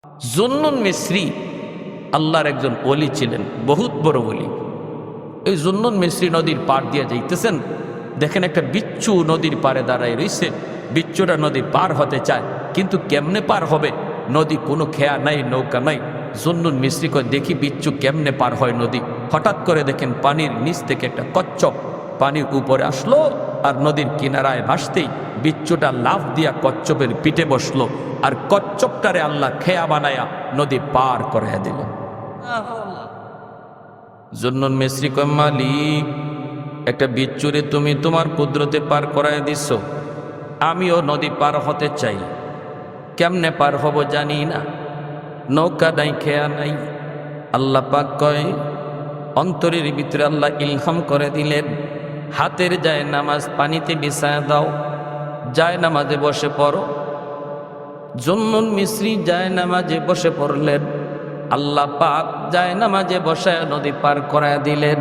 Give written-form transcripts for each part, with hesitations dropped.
জুন্নুন মিসরি আল্লাহর একজন ওলি ছিলেন, বহুত বড় ওলি। এই জুন্নুন মিসরি নদীর পার দিয়ে যাইতেছেন, দেখেন একটা বিচ্ছু নদীর পারে দাঁড়ায় রয়েছে। বিচ্ছুটা নদী পার হতে চায়, কিন্তু কেমনে পার হবে? নদী কোনো খেয়া নাই, নৌকা নাই। জুন্নুন মিসরি কয়, দেখি বিচ্ছু কেমনে পার হয় নদী। হঠাৎ করে দেখেন পানির নিচ থেকে একটা কচ্ছপ পানির উপরে আসলো, আর নদীর কিনারায় ভাসতেই বিচ্ছুটা লাফ দিয়া কচ্ছপের পিঠে বসলো, আর কচ্ছপটারে আল্লাহ খেয়া বানায়া নদী পার করাইয়া দিল। জুন্নুন মিসরি কয়, মালিক, একটা বিচ্ছুরে তুমি তোমার কুদরতে পার করাইয়া দিছ, আমিও নদী পার হতে চাই, কেমনে পার হব জানি না, নৌকা নাই, খেয়া নাই। আল্লাহ পাক কয়, অন্তরের ভিতরে আল্লাহ ইলহাম করে দিলেন, হাতের যায় নামাজ পানিতে বিছায়া দাও, যায় নামাজে বসে পড়ো। জুন্নুন মিসরি যায় নামাজে বসে পড়লেন, আল্লাহ পাক যায় নামাজে বসায় নদী পার করায় দিলেন।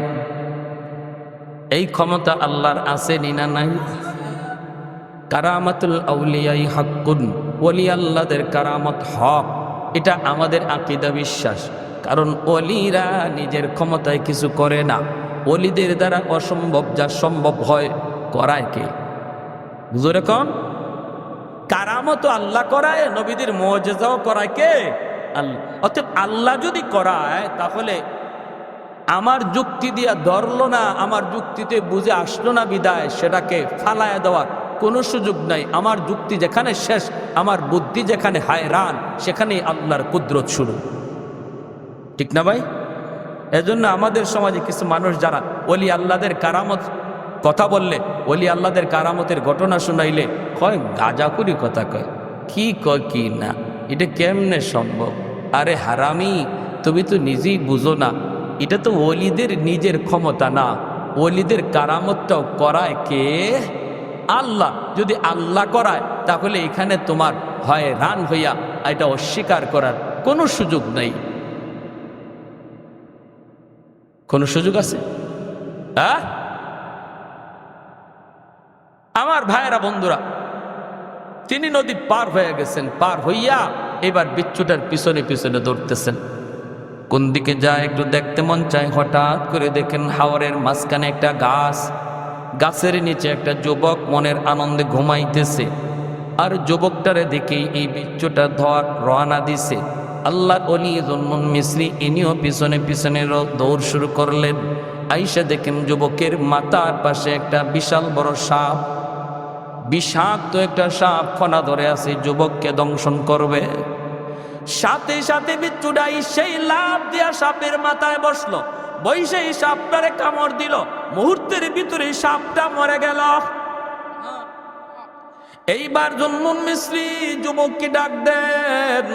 এই ক্ষমতা আল্লাহর আছে না নাই? কারামাতুল আউলিয়াই হাক্কুন, ওলি আল্লাহদের কারামত হক, এটা আমাদের আকীদা বিশ্বাস। কারণ ওলিরা নিজের ক্ষমতায় কিছু করে না, ওলিদের দ্বারা অসম্ভব যা সম্ভব হয় করায় কে? বুঝো রেখন, কারামত আল্লাহ করায়, নবীদের মুআজিজাও করায় কে? আল্লাহ। অতএব আল্লাহ যদি করায়, তাহলে আমার যুক্তি দিয়া ধরলো না, আমার যুক্তিতে বুঝে আসলো না বিদায় সেটাকে ফালায়া দেওয়ার কোনো সুযোগ নাই। আমার যুক্তি যেখানে শেষ, আমার বুদ্ধি যেখানে হায়রান, সেখানেই আল্লাহর কুদরত শুরু। ঠিক না ভাই? এজন্য আমাদের সমাজে কিছু মানুষ যারা ওলি আল্লাহদের কারামত কথা বললে, ওলি আল্লাহদের কারামতের ঘটনা শুনাইলে কয় গাঁজাখুরি কথা কয়, কি কয় কি না, এটা কেমনে সম্ভব? আরে হারামি, তুমি তো নিজেই বুঝো না, এটা তো ওলিদের নিজের ক্ষমতা না, ওলিদের কারামতটাও করায় কে? আল্লাহ। যদি আল্লাহ করায়, তাহলে এখানে তোমার হয় রান হইয়া এটা অস্বীকার করার কোনো সুযোগ নেই। কোনো সুযোগ আছে? আমার ভাইয়েরা, বন্ধুরা, তিনি নদী পার হয়ে গেছেন, পার হইয়া এবার বিচ্ছুটার পিছনে পিছনে দৌড়তেছেন। কোন দিকে যায় একটু দেখতে মন চায়, হঠাৎ করে দেখেন হাওরের মাঝখানে একটা গাছ, গাছের নিচে একটা যুবক মনের আনন্দে ঘুমাইতেছে। আর যুবকটারে দেখেই এই বিচ্ছুটা ধর রওনা দিছে। আল্লাহর ওলি জুন্নুন মিসরি ইনিও পিছনে পিছনে দৌড় শুরু করলেন। আইসা দেখেন যুবকের মাথার পাশে একটা বিশাল বড় সাপ, বিষাক্ত একটা সাপ ফনা ধরে আছে, যুবককে দংশন করবে। সাথে সাথে বিচ্ছুটাই সেই লাফ দিয়া সাপের মাথায় বসলো, বৈশাই সাপটারে কামড় দিল। মুহূর্তের ভিতরে সাপটা মরে গেল। এইবার জুন্নুন মিসরি যুবককে ডাক দেন,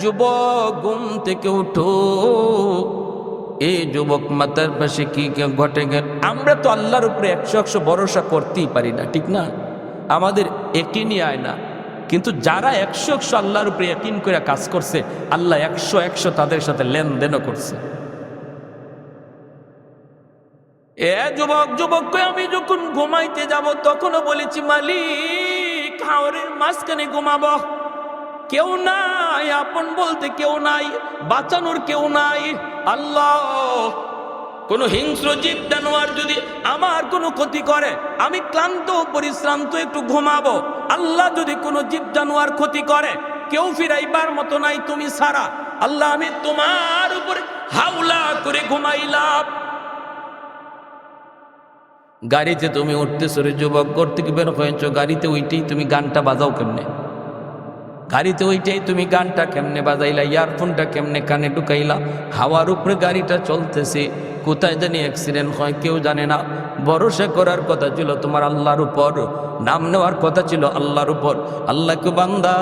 যুবক ঘুম থেকে উঠো। এই যুবক মাথার পাশে কি ঘটে গেল? আমরা তো আল্লাহর উপরে 100% ভরসা করতেই পারি না, ঠিক না? আমাদের একই আয় না, কিন্তু যারা 100% আল্লাহর উপরে ইয়াকিন করে কাজ করছে, আল্লাহ 100% তাদের সাথে লেনদেনও করছে। যুবককে আমি যখন ঘুমাইতে যাব, তখনও বলেছি, মালিক, হাওরের মাঝখানে ঘুমাবো, কেউ নাই, আপন বলতে কেউ নাই, বাঁচানোর কেউ নাই। আল্লাহ, কোন হিংস্র জীব জানোয়ার যদি আমার কোনো ক্ষতি করে, আমি ক্লান্ত পরিশ্রান্ত একটু ঘুমাবো। আল্লাহ, যদি কোনো জীব জানোয়ার ক্ষতি করে, কেউ ফিরাইবার মতো নাই তুমি ছাড়া। আল্লাহ, আমি তোমার উপরে হাওলা করে ঘুমাইলাম। গাড়িতে তুমি উঠতেছো রে যুবক, ঘর থেকে বের হয়েছ, গাড়িতে উইটেই তুমি গানটা বাজাও কেমনে? গাড়িতে ওইটাই তুমি গানটা কেমনে বাজাইলা? ইয়ারফোনটা কেমনে কানে ঢুকাইলা? হাওয়ার উপরে গাড়িটা চলতেছে, কোথায় জানি অ্যাক্সিডেন্ট হয় কেউ জানে না। ভরসা করার কথা ছিল তোমার আল্লাহর উপর, নাম নেওয়ার কথা ছিল আল্লাহর উপর। আল্লাহকে বান্দা,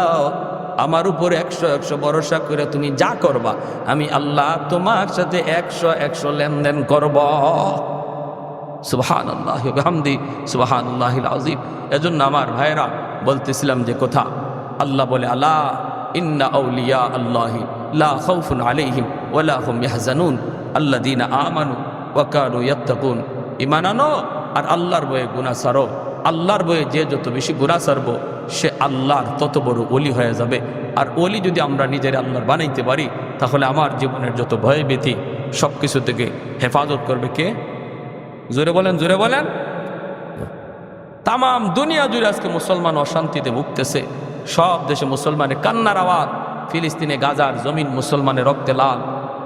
আমার উপর 100% ভরসা করে তুমি যা করবা, আমি আল্লাহ তোমার সাথে 100% লেনদেন করব। সুবহানাল্লাহ ওয়া বিহামদি, সুবহানাল্লাহিল আযীম। এজন্য আমার ভাইরা বলতেছিলাম যে কথা, আল্লাহ বলে, আলা ইন্না আউলিয়া আল্লাহি লা খাউফুন আলাইহিম ওয়া লা হুম ইয়াহজানুন আল্লাযীনা আমানু ওয়া কানু ইয়াত্তাকুন। ঈমান আনো আর আল্লাহর ভয়ে গুনাহ ছাড়ো। আল্লাহর ভয়ে যে যত বেশি গুনাহ ছাড়বো, সে আল্লাহর তত বড় ওলি হয়ে যাবে। আর ওলি যদি আমরা নিজের আল্লাহর বানাইতে পারি, তাহলে আমার জীবনের যত ভয় ভীতি সব কিছু থেকে হেফাজত করবে কে? জোরে বলেন, জোরে বলেন। তামাম দুনিয়া জুড়ে আজকে মুসলমান অশান্তিতে ভুগতেছে। সব দেশে মুসলমানের কান্নার আওয়াজ। ফিলিস্তিনে গাজার জমিন মুসলমানের রক্তে লাল।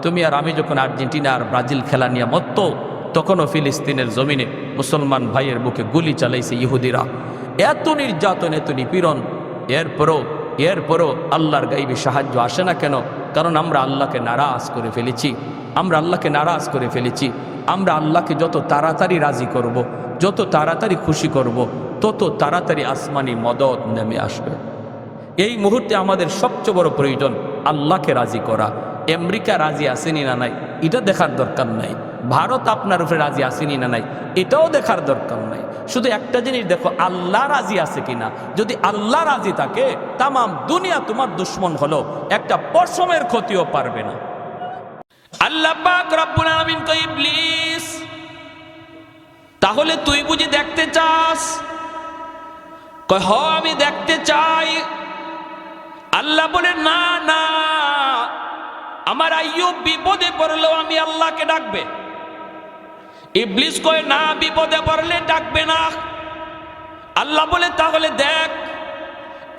তুমি আর আমি যখন আর্জেন্টিনা আর ব্রাজিল খেলা নিয়ে মত্ত, তখনও ফিলিস্তিনের জমিনে মুসলমান ভাইয়ের বুকে গুলি চালাইছে ইহুদিরা। এত নির্যাতন, এত নিপীড়ন, এরপরও আল্লাহর গাইবী সাহায্য আসে না কেন? কারণ আমরা আল্লাহকে নারাজ করে ফেলেছি। আমরা আল্লাহকে যত তাড়াতাড়ি রাজি করব, যত তাড়াতাড়ি খুশি করব, তত তাড়াতাড়ি আসমানি মদদ নেমে আসবে। এই মুহূর্তে আমাদের সবচেয়ে বড় প্রয়োজন আল্লাহকে রাজি করা। আমেরিকা রাজি আসেনি না নাই এটা দেখার দরকার নাই। ভারত আপনার উপরে রাজি আসেনি না নাই এটাও দেখার দরকার নাই। শুধু একটা জিনিস দেখো, আল্লাহ রাজি আছে কিনা। যদি আল্লাহ রাজি থাকে, তামাম দুনিয়া তোমার দুশ্মন হলো একটা পশমের ক্ষতিও পারবে না। আল্লাহ পাক রব্বুল আলামিন কয়, ইবলিস তাহলে তুই বুঝি দেখতে চাস? কয় হ, আমি দেখতে চাই। আল্লাহ বলে, না না, আমার আইয়ুব বিপদে পড়লেও আমি আল্লাহকে ডাকবে। ইবলিস কয়, না, বিপদে পড়লে ডাকবে না। আল্লাহ বলে, তাহলে দেখ।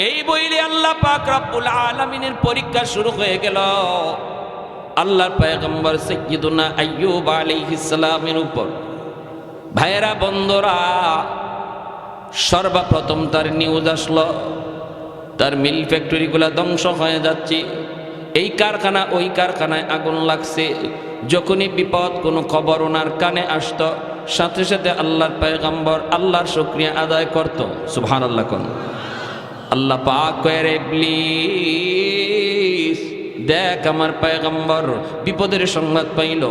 এই বইলে আল্লাহ পাক রব্বুল আলামিনের পরীক্ষা শুরু হয়ে গেল আল্লাহর পয়গম্বর সাইয়্যিদুনা আইয়ুব আলাইহিস সালামের উপর। ভাইয়েরা, বন্ধুরা, সর্বপ্রথম তার নিউজ আসলো তার মিল ফ্যাক্টরিগুলো ধ্বংস হয়ে যাচ্ছে। এই কারখানা ওই কারখানায় আগুন লাগছে। যখনই বিপদ কোনো খবর ওনার কানে আসত, সাথে সাথে আল্লাহর পয়গম্বর আল্লাহর শুকরিয়া আদায় করত। সুবহানাল্লাহ কোন। আল্লাহ পাক কয়, ইবলিস দেখ, আমার পয়গম্বর বিপদের সংবাদ পাইল,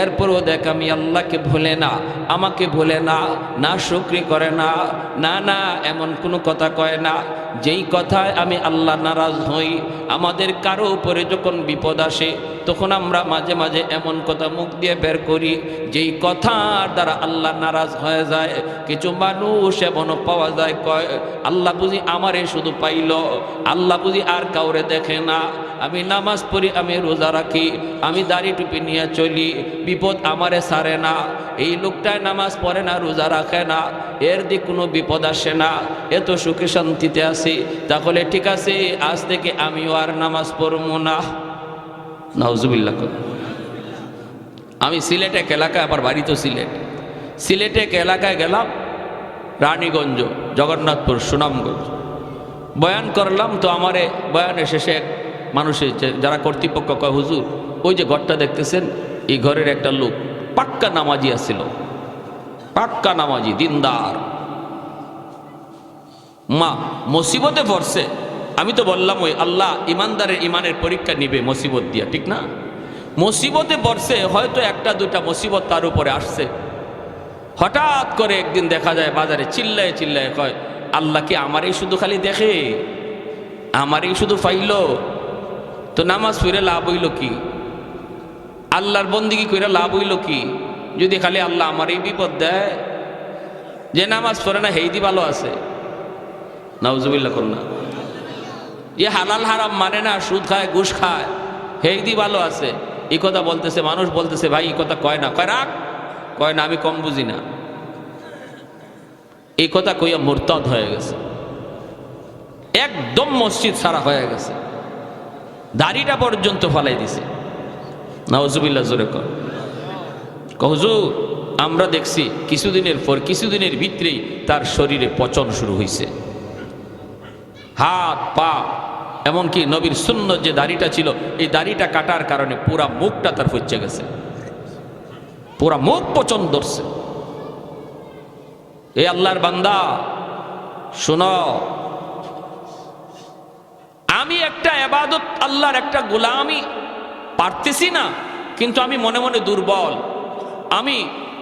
এরপরও দেখ আমি আল্লাহকে ভুলে না, আমাকে ভুলে না, না শুকরি করে না, না না এমন কোনো কথা কয় না যেই কথায় আমি আল্লাহ নারাজ হই। আমাদের কারো উপরে যখন বিপদ আসে, তখন আমরা মাঝে মাঝে এমন কথা মুখ দিয়ে বের করি যেই কথার দ্বারা আল্লাহ নারাজ হয়ে যায়। কিছু মানুষ এমনও পাওয়া যায়, কয় আল্লাহ বুঝি আমারে শুধু পাইল, আল্লাহ বুঝি আর কাউরে দেখে না। আমি নামাজ পড়ি, আমি রোজা রাখি, আমি দাড়ি টুপি নিয়ে চলি, বিপদ আমারে ছাড়ে না। এই লোকটায় নামাজ পড়ে না, রোজা রাখে না, এর দিক কোনো বিপদ আসে না, এত সুখে শান্তিতে আছি। তাহলে ঠিক আছে, আজ থেকে আমিও আর নামাজ পড়বো না। নাউজুবিল্লাহ। আমি সিলেট এক এলাকায়, আবার বাড়ি তো সিলেটে এক এলাকায় গেলাম, রানীগঞ্জ, জগন্নাথপুর, সুনামগঞ্জ, বয়ান করলাম। তো আমারে বয়ানের শেষে এক মানুষের যারা কর্তৃপক্ষ কয়, হুজুর ওই যে ঘরটা দেখতেছেন, এই ঘরের একটা লোক পাক্কা নামাজি আছিল, পাক্কা নামাজি, দিনদার, মা মুসিবতে পড়ছে। আমি তো বললাম, ওই আল্লাহ ইমানদারের ইমানের পরীক্ষা নিবে মুসিবত দিয়া, ঠিক না? মুসিবতে পড়ছে, হয়তো একটা দুটা মুসিবত তার উপরে আসছে। হঠাৎ করে একদিন দেখা যায় বাজারে চিল্লায় চিল্লায় কয়, আল্লাহ কি আমারই শুধু খালি দেখে, আমারই শুধু ফাইল? তো নামাজ পড়ে লাভ হইল কি? আল্লাহর বন্দিগি কইরা লাভ হইল কি যদি খালি আল্লাহ আমারই বিপদ দেয়? যে নামাজ পড়ে না হেইদি ভালো আছে। নাউজুবিল্লাহ করুন। যে হালাল হারাম মানে না, সুদ খায়, ঘুষ খায়, হেইদি ভালো আছে। এই কথা বলতেছে মানুষ, বলতেছে ভাই এই কথা কয় না, কয় রাখ, কয় না আমি কম বুঝি না। এই কথা কইয়া মুরতাদ হয়ে গেছে, একদম মসজিদ সারা হয়ে গেছে, দাড়িটা পর্যন্ত ফালাই দিছে। নাউজুবিল্লাহ জোরে কর। হুজুর আমরা দেখছি কিছুদিনের পর কিছুদিনের ভিতরেই তার শরীরে পচন শুরু হয়েছে, হাত পা, এমনকি নবীর সুন্নত যে দাড়িটা ছিল, এই দাড়িটা কাটার কারণে পুরা মুখটা তার ফচ্ছে গেছে, পুরা মুখ পচন ধরছে। এই আল্লাহর বান্দা শোনো, আমি একটা ইবাদত, আল্লাহর একটা গোলামি পারতেছি না, কিন্তু আমি মনে মনে দুর্বল, আমি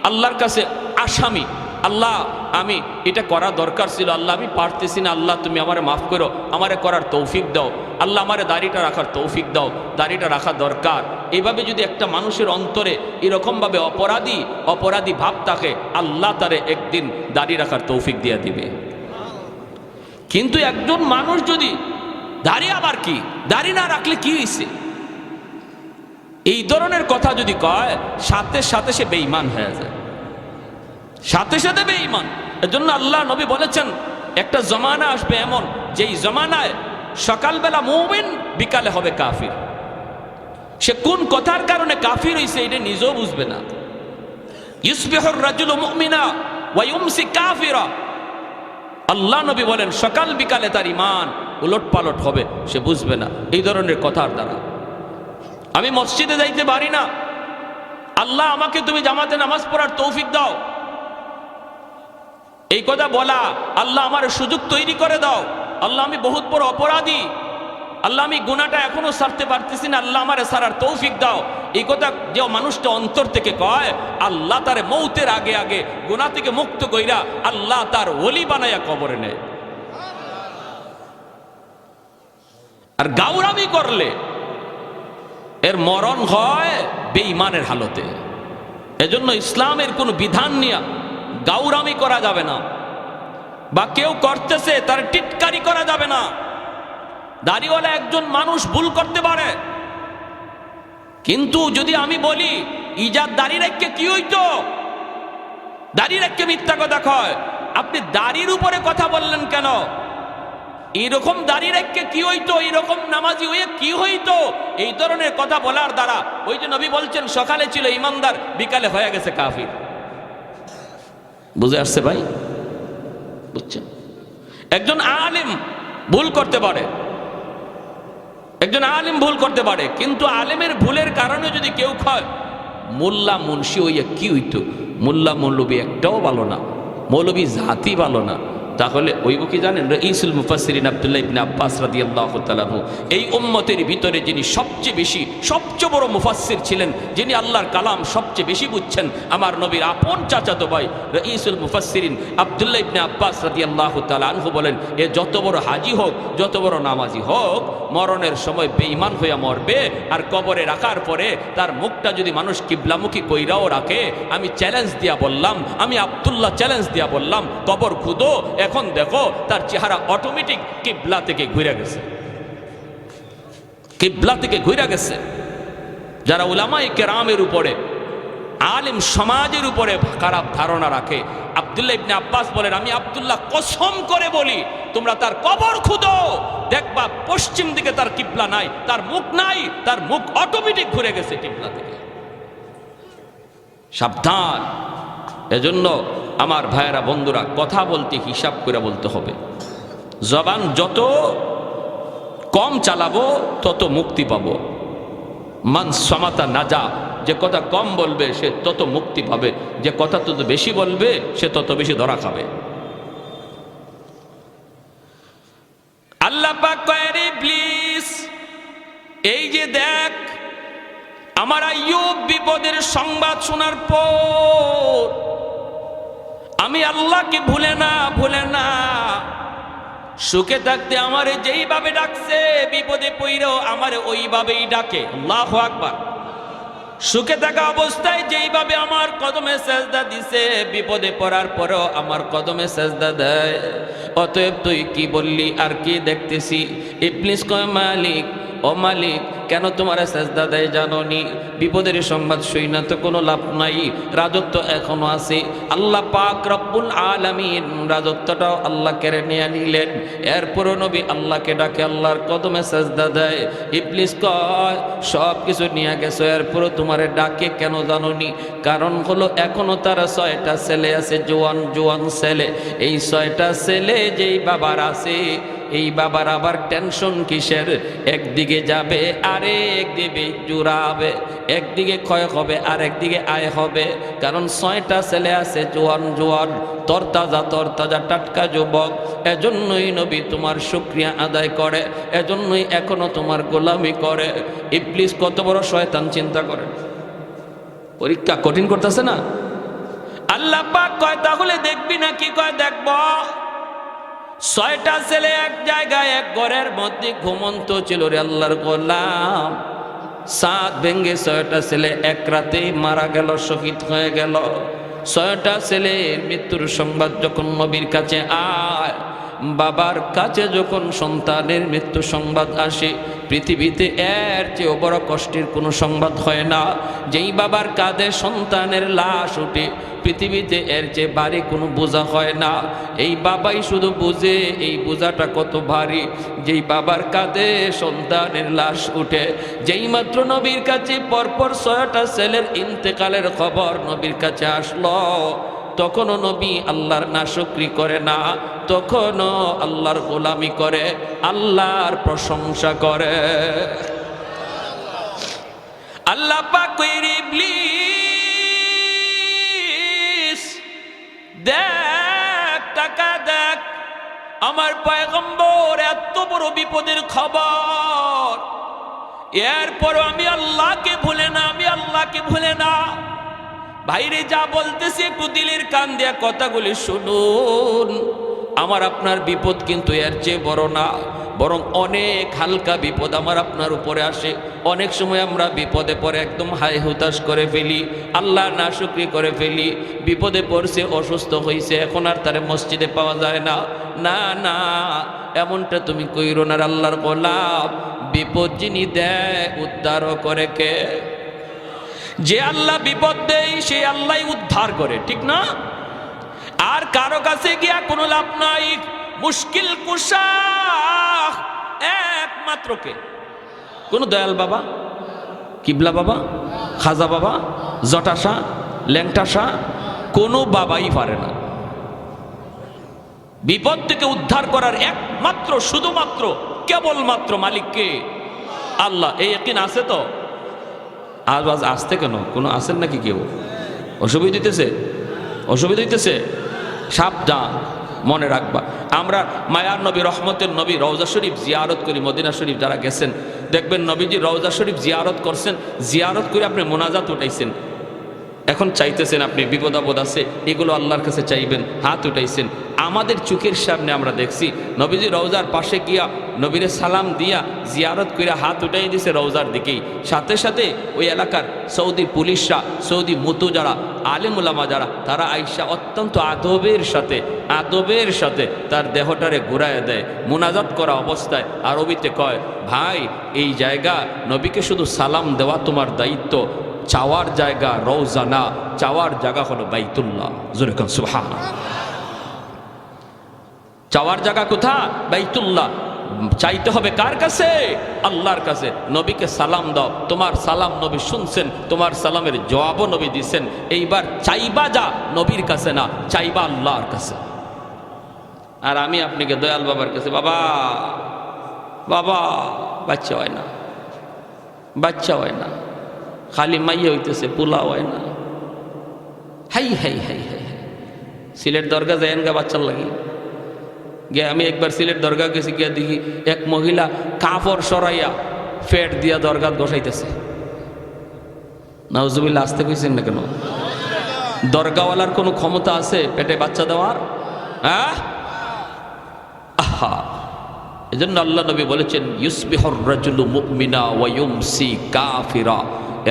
আল্লাহর কাছে আসামি। আল্লাহ আমি এটা করা দরকার ছিল, আল্লাহ আমি পারতেছি না, আল্লাহ তুমি আমারে মাফ করো, আমারে করার তৌফিক দাও, আল্লাহ আমারে দাড়িটা রাখার তৌফিক দাও, দাড়িটা রাখা দরকার। এইভাবে যদি একটা মানুষের অন্তরে এরকমভাবে অপরাধী ভাব থাকে, আল্লাহ তারে একদিন দাড়ি রাখার তৌফিক দিয়ে দিবে। কিন্তু একজন মানুষ যদি দাড়ি, আবার কি দাড়ি না রাখলে কি হয়েছে, এই ধরনের কথা যদি কয়, সাথে সাথে সে বেঈমান হয়ে যায়, সাথে সাথে বেঈমান। এজন্য আল্লাহ নবী বলেছেন একটা জমানা আসবে এমন, যেই জমানায় সকালবেলা মুমিন, বিকালে হবে কাফির। সে কোন কথার কারণে কাফির হইছে এটা নিজেও বুঝবে না। ইউসবিহুর রাজুলু মুমিনা ওয়া ইউমসি কাফিরা। আল্লাহ নবী বলেন সকাল বিকালে তার ঈমান উলটপালট হবে, সে বুঝবে না এই ধরনের কথার দ্বারা। আমি মসজিদে যাইতে পারি না, আল্লাহ আমাকে তুমি জামাতে নামাজ পড়ার তৌফিক দাও, এই কথা বলা। আল্লাহ আমার সুযোগ তৈরি করে দাও, আল্লাহ আমি বহুত বড় অপরাধী, আল্লাহ আমি গুনাহটা এখনো ছাড়তে পারতেছি না, আল্লাহ আমারে ছাড়ার তৌফিক দাও। এই কথা যে মানুষটা অন্তর থেকে কয়, আল্লাহ তার মৌতের আগে আগে গুনাহ থেকে মুক্ত কইরা আল্লাহ তার ওলি বানায়া কবরে নেয়। আর গাউরামি করলে এর মরণ হয় বেঈমানের হালতে। এজন্য ইসলামের কোনো বিধান নিয়ে গাউরামি করা যাবে না, বা কেউ করতেছে তার টিটকারি করা যাবে না। দাড়িওয়ালা একজন মানুষ ভুল করতে পারে, কিন্তু যদি আমি বলি ইজাদ দাড়ি রেখে কি হইতো, দাড়ি রেখে মিথ্যা কথা কয়, আপনি দাড়ির উপরে কথা বললেন কেন, এইরকম দাড়ি রেখে কি হইতো, এইরকম নামাজি হয়ে কি হইতো, এই ধরনের কথা বলার দ্বারা ওই যে নবী বলছেন সকালে ছিল ইমানদার, বিকালে হয়ে গেছে কাফির। বুঝে আসছে ভাই? বুঝছেন? একজন আলেম ভুল করতে পারে, একজন আলেম ভুল করতে পারে, কিন্তু আলেমের ভুলের কারণে যদি কেউ কয় মোল্লা মুন্সি হইয়া কি হইতো, মোল্লা মৌলবী একটাও ভালো না, মৌলবী জাতি ভালো না, তাহলে ওইব কি জানেন? রাইসুল মুফাসসিরিন আব্দুল্লাহ ইবনে আব্বাস রাদিয়াল্লাহু তাআলা আনহু, এই উম্মতের ভিতরে যিনি সবচেয়ে বড় মুফাসসির ছিলেন, যিনি আল্লাহর কালাম সবচেয়ে বেশি বুঝছেন, আমার নবীর আপন চাচাতো ভাই রাইসুল মুফাসসিরিন আব্দুল্লাহ ইবনে আব্বাস রাদিয়াল্লাহু তাআলা আনহু বলেন, এ যত বড় হাজী হোক, যত বড় নামাজি হোক, মরণের সময় বেঈমান হইয়া মরবে। আর কবরে রাখার পরে তার মুখটা যদি মানুষ কিবলামুখী কইরাও রাখে, আমি চ্যালেঞ্জ দিয়া বললাম, আমি আব্দুল্লাহ চ্যালেঞ্জ দিয়া বললাম, কবর খুদো, এখন দেখো তার চেহারা অটোমেটিক কিবলা থেকে ঘুরে গেছে, কিবলা থেকে ঘুরে গেছে। যারা উলামায়ে কেরামের উপরে, আলেম সমাজের উপরে খারাপ ধারণা রাখে, আব্দুল্লাহ ইবনে আব্বাস বলেন, আমি আব্দুল্লাহ কসম করে বলি, তোমরা তার কবর খুদো, দেখবা পশ্চিম দিকে তার কিবলা নাই, তার মুখ নাই, তার মুখ অটোমেটিক ঘুরে গেছে কিবলা থেকে। সাবধান। এজন্য আমার ভাইয়েরা, বন্ধুরা, কথা বলতে হিসাব করে বলতে হবে। জবান যত কম চালাবো তত মুক্তি পাবো। মান সমাতা নাজা, যে কথা কম বলবে সে তত মুক্তি পাবে, যে কথা তত বেশি বলবে সে তত বেশি ধরা খাবে। আল্লাহ পাক কয়, রে ইবলিস, এই যে দেখ, আমার আইয়ুব বিপদের সংবাদ শোনার পর আমি আল্লাহকে ভুলে না, সুখে থাকতে আমারে যেইভাবে ডাকছে, বিপদে পইরেও আমারে ওইভাবেই ডাকে। আল্লাহু আকবার। সুখে থাকা অবস্থায় যেইভাবে আমার কদমে সেজদা দিছে, বিপদে পড়ার পরেও আমার কদমে সেজদা দেয়। অতএব তুই কি বললি আর কি দেখতেছি? ইবলিস কয়, মালিক, ও মালিক, কেন তোমার সেজদা দেয় জানোনি? বিপদের সংবাদ শুই না তো কোনো লাভ নাই, রাজত্ব এখনো আছে। আল্লাহ পাক রব্বুল আলামিন রাজত্বটাও আল্লাহ কেড়ে নিয়ে নিলেন। এরপরও নবী আল্লাহকে ডাকে, আল্লাহর কদমে সেজদা দেয়। ইবলিস কয়, সব কিছু নিয়ে গেছো, এরপরও তোমারে ডাকে কেন জানোনি? কারণ হলো এখনো তার 6টা ছেলে আছে, জোয়ান ছেলে। এই 6টা ছেলে যেই বাবার আছে, এই বাবার আবার টেনশন কিসের? একদিকে যাবে আরেক দিকে জুড়াবে, একদিকে ক্ষয় হবে আর একদিকে আয় হবে। কারণ 6টা ছেলে আছে, জোয়ান তরতাজা টাটকা যুবক। এজন্যই নবী তোমার শুকরিয়া আদায় করে, এজন্যই এখনো তোমার গোলামি করে। ইবলিস কত বড় শয়তান চিন্তা করে। পরীক্ষা কঠিন করতেছে না? আল্লাহ পাক কয়, তাহলে দেখবি না? কি কয়, দেখব। 6টা ছেলে এক জায়গায় এক ঘরের মধ্যে ঘুমন্ত ছিল রে আল্লাহর গোলাম। সাত ভেঙ্গে 6টা ছেলে এক রাতেই মারা গেল, শহীদ হয়ে গেল। 6টা ছেলের মৃত্যুর সংবাদ যখন নবীর কাছে আয়, বাবার কাছে যখন সন্তানের মৃত্যু সংবাদ আসে, পৃথিবীতে এর চেয়ে বড় কষ্টের কোনো সংবাদ হয় না। যেই বাবার কাঁধে সন্তানের লাশ উঠে, পৃথিবীতে এর চেয়ে ভারী কোনো বোঝা হয় না। এই বাবাই শুধু বুঝে এই বোঝাটা কত ভারী। যেই বাবার কাঁধে সন্তানের লাশ উঠে, যেই মাত্র নবীর কাছে পরপর 6টা ছেলের ইন্তেকালের খবর নবীর কাছে আসলো, তখনও নবী আল্লাহর নাশুকরি করে না, তখনও আল্লাহর গোলামি করে, আল্লাহর প্রশংসা করে। আল্লাহ পাক কইরে ইবলিস, দেখ টাকা দেখ, আমার পয়গম্বর এত বড় বিপদের খবর, এরপর আমি আল্লাহকে ভুলে না, আমি আল্লাহকে ভুলে না। ভাইরে যা বলতেছি একটু দিলের কান দিয়া কথাগুলি শুনুন। আমার আপনার বিপদ কিন্তু এর চেয়ে বড় না, বরং অনেক হালকা বিপদ আমার আপনার উপরে আসে। অনেক সময় আমরা বিপদে পড়ে একদম হায় হুতাশ করে ফেলি, আল্লাহ নাশুকরি করে ফেলি। বিপদে পড়ছে, অসুস্থ হয়েছে, এখন আর তারে মসজিদে পাওয়া যায় না। না না, এমনটা তুমি কইরো না। আল্লাহর গোলাম, বিপদ যিনি দেয় উদ্ধার করে কে? যে আল্লাহ বিপদ দেয় সে আল্লাহ উদ্ধার করে, ঠিক না? আর কারো কাছে গিয়া কোনো লাভ নাই। মুশকিল কুশা একমাত্র কে? কোন দয়াল বাবা, কিবলা বাবা, খাজা বাবা, জটাশা, ল্যাংটাশা, কোনো বাবাই পারে না। বিপদ থেকে উদ্ধার করার একমাত্র, শুধুমাত্র, কেবলমাত্র মালিককে আল্লাহ। এই ইয়াকিন আছে তো? আজ আসতে কেন? কোনো আসেন নাকি? কেউ অসুবিধা দিতেছে? অসুবিধা দিতেছে? সাবধান, মনে রাখবা। আমরা মায়ার নবী, রহমতের নবী রওজা শরীফ জিয়ারত করি। মদিনা শরীফ যারা গেছেন দেখবেন নবীজি রওজা শরীফ জিয়ারত করছেন, জিয়ারত করে আপনি মোনাজাত উঠাইছেন। এখন চাইতেছেন আপনি, বিপদ আপদ আছে, এগুলো আল্লাহর কাছে চাইবেন, হাত উঠাইছেন। আমাদের চোখের সামনে আমরা দেখছি নবীজি রওজার পাশে গিয়া নবীরে সালাম দিয়া জিয়ারত কইরা হাত উঠাই দিছে রওজার দিকেই। সাথে সাথে ওই এলাকার সৌদি পুলিশরা, সৌদি মুতু যারা, আলেম উলামা যারা, তারা আইসা অত্যন্ত আদবের সাথে তার দেহটারে ঘুরাইয়া দেয়। মুনাজাত করা অবস্থায় আরবিতে কয়, ভাই এই জায়গা নবীকে শুধু সালাম দেওয়া তোমার দায়িত্ব, চাওয়ার জায়গা রওজা না, চাওয়ার জায়গা হলো বাইতুল্লাহ। জোরে কোন সুবহানাল্লাহ। চাওয়ার জায়গা কোথায়? বাইতুল্লাহ। চাইতে হবে কার কাছে? আল্লাহর কাছে। নবীকে সালাম দাও, তোমার সালাম নবী শুনছেন, তোমার সালামের জবাবও নবী দিচ্ছেন। এইবার চাইবা যা নবীর কাছে না, চাইবা আল্লাহর কাছে। আর আমি আপনাকে দয়াল বাবার কাছে, বাবা বাবা, বাচ্চা হয় না, বাচ্চা হয় না, খালি মাইয়া হইতেছে, পোলা হয় না। হাই হাই হাই হাই হাই। সিলেট দরগা যাইন গা বাচ্চার লাগি গে। আমি একবার সিলেট দরগা গেছি, গিয়া দেখি এক মহিলা কাপড় সরাইয়া ফেট দিয়া দরগাত বসাইতেছে। নাউজুবিল্লাহ। আসতে কইছেন না কেন? দরগাওয়ালার কোনো ক্ষমতা আছে পেটে বাচ্চা দেওয়ার? হ্যাঁ, আহা। এজন্য আল্লাহ নবী বলেছেন, ইউসবিহুর রাজুলু মুমিনা ওয়া ইউমসি কাফিরা।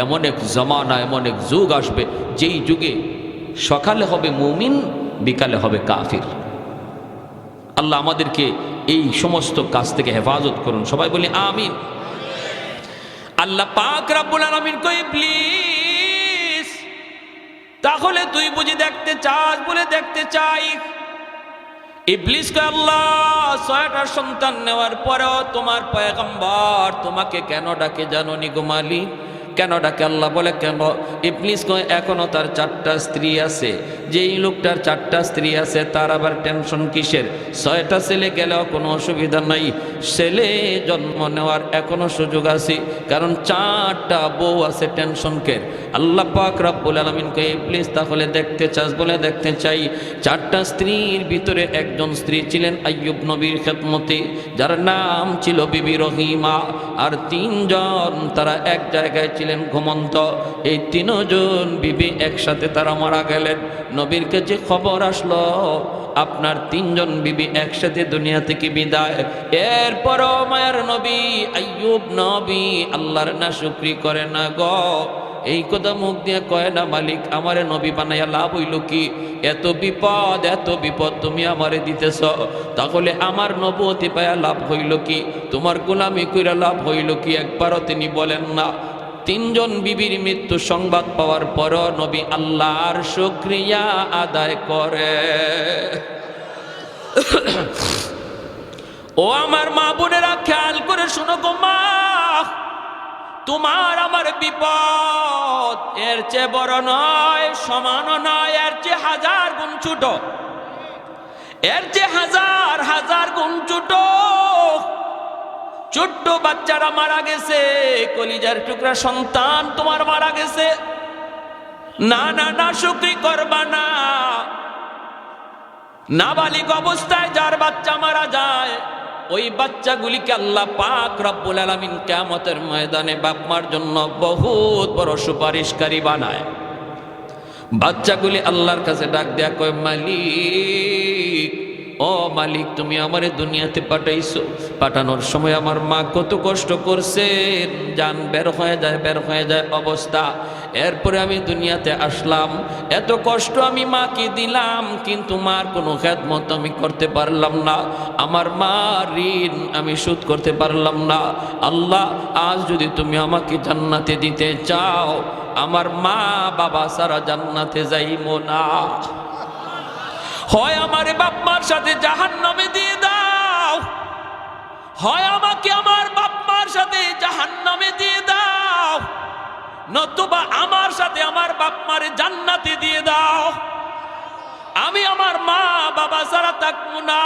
এমন এক জামানা, এমন এক যুগ আসবে যেই যুগে সকালে হবে মুমিন, বিকালে হবে কাফির। আল্লাহ আমাদেরকে এই সমস্ত কাজ থেকে হেফাজত করুন। সবাই বলি আমিন। আল্লাহ পাক রব্বুল আলামিন কই, প্লিজ তাহলে তুই বুঝি দেখতে চাস? বলে দেখতে চাই। ইবলিস কয়, আল্লাহ 6টা সন্তান নেওয়ার পরেও তোমার পয়গম্বর তোমাকে কেন ডাকে জানো নি গো মালিক? কেন ডাকে? আল্লাহ বলে কেন? ইবলিস কয়, এখনো তার 4টা স্ত্রী আছে। যেই লোকটার 4টা স্ত্রী আছে তার আবার টেনশন কিসের? 6টা ছেলে গেলেও কোনো অসুবিধা নাই, ছেলে জন্ম নেওয়ার এখনো সুযোগ আছে, কারণ 4টা বউ আছে, টেনশন কের? আল্লাহ পাক রব্বুল আলামিন কয়, ইবলিস তাহলে দেখতে চাস? বলে দেখতে চাই। 4টা স্ত্রীর ভিতরে একজন স্ত্রী ছিলেন আইয়ুব নবীর খেদমতে, যার নাম ছিল বিবি রহিমা। আর 3জন তারা এক জায়গায় ছিলেন ঘুমন্ত। এই 3জন বিবি একসাথে তারা মারা গেলেন। নবীর কাছে খবর আসলো, আপনার 3জন বিবি একসাথে দুনিয়া থেকে বিদায়। এরপরও মায়ের নবী আইয়ুব নবী আল্লাহর নাশুকরি করে না গো। এই কথা মুখ দিয়ে কয় না, মালিক আমারে নবী বানাইয়া লাভ হইল কি? এত বিপদ তুমি আমারে দিতেছ, তাহলে আমার নবুয়তি পায়া লাভ হইল কি? তোমার গোলামি কইরা লাভ হইল কি? একবারও তিনি বলেন না। তিনজন বিবির মৃত্যু সংবাদ পাওয়ার পরও নবী আল্লাহর শুকরিয়া আদায় করে। ও আমার মা বোনেরা, খেয়াল করে শুনো গো মা, তোমার আমার বিপদ এর চেয়ে বড় নয়, সমানও নয়, এর চেয়ে হাজার গুণ ছোট, এর চেয়ে হাজার গুণ ছোট। ছোট্ট বাচ্চারা মারা গেছে, কলিজার টুকরা সন্তান তোমার মারা গেছে, না না না শুকরি করবা না। নাবালিগ অবস্থায় যার বাচ্চা মারা যায়, ওই বাচ্চাগুলিকে আল্লাহ পাক রব্বুল আলামিন কিয়ামতের ময়দানে বাপ মার জন্য বহুত বড় সুপারিশকারী বানায়। বাচ্চাগুলি আল্লাহর কাছে ডাক দেয়া কয়, মালিক, ও মালিক, তুমি আমারে দুনিয়াতে পাঠাইছো, পাঠানোর সময় আমার মা কত কষ্ট করছেন, জান বের হয়ে যায় অবস্থা। এরপরে আমি দুনিয়াতে আসলাম, এত কষ্ট আমি মাকে দিলাম, কিন্তু মার কোনো খেদমত আমি করতে পারলাম না, আমার মা ঋণ আমি শোধ করতে পারলাম না। আল্লাহ, আজ যদি তুমি আমাকে জান্নাতে দিতে চাও, আমার মা বাবা সারা জান্নাতে যাইবো না, হয় আমারে বাপ মার সাথে জাহান্নামে দিয়ে দাও, হয় আমাকে আমার বাপ মার সাথে জাহান্নামে দিয়ে দাও, নতুবা আমার সাথে আমার বাপ মারে জান্নাতে দিয়ে দাও। আমি আমার মা বাবা ছাড়া থাকবো না।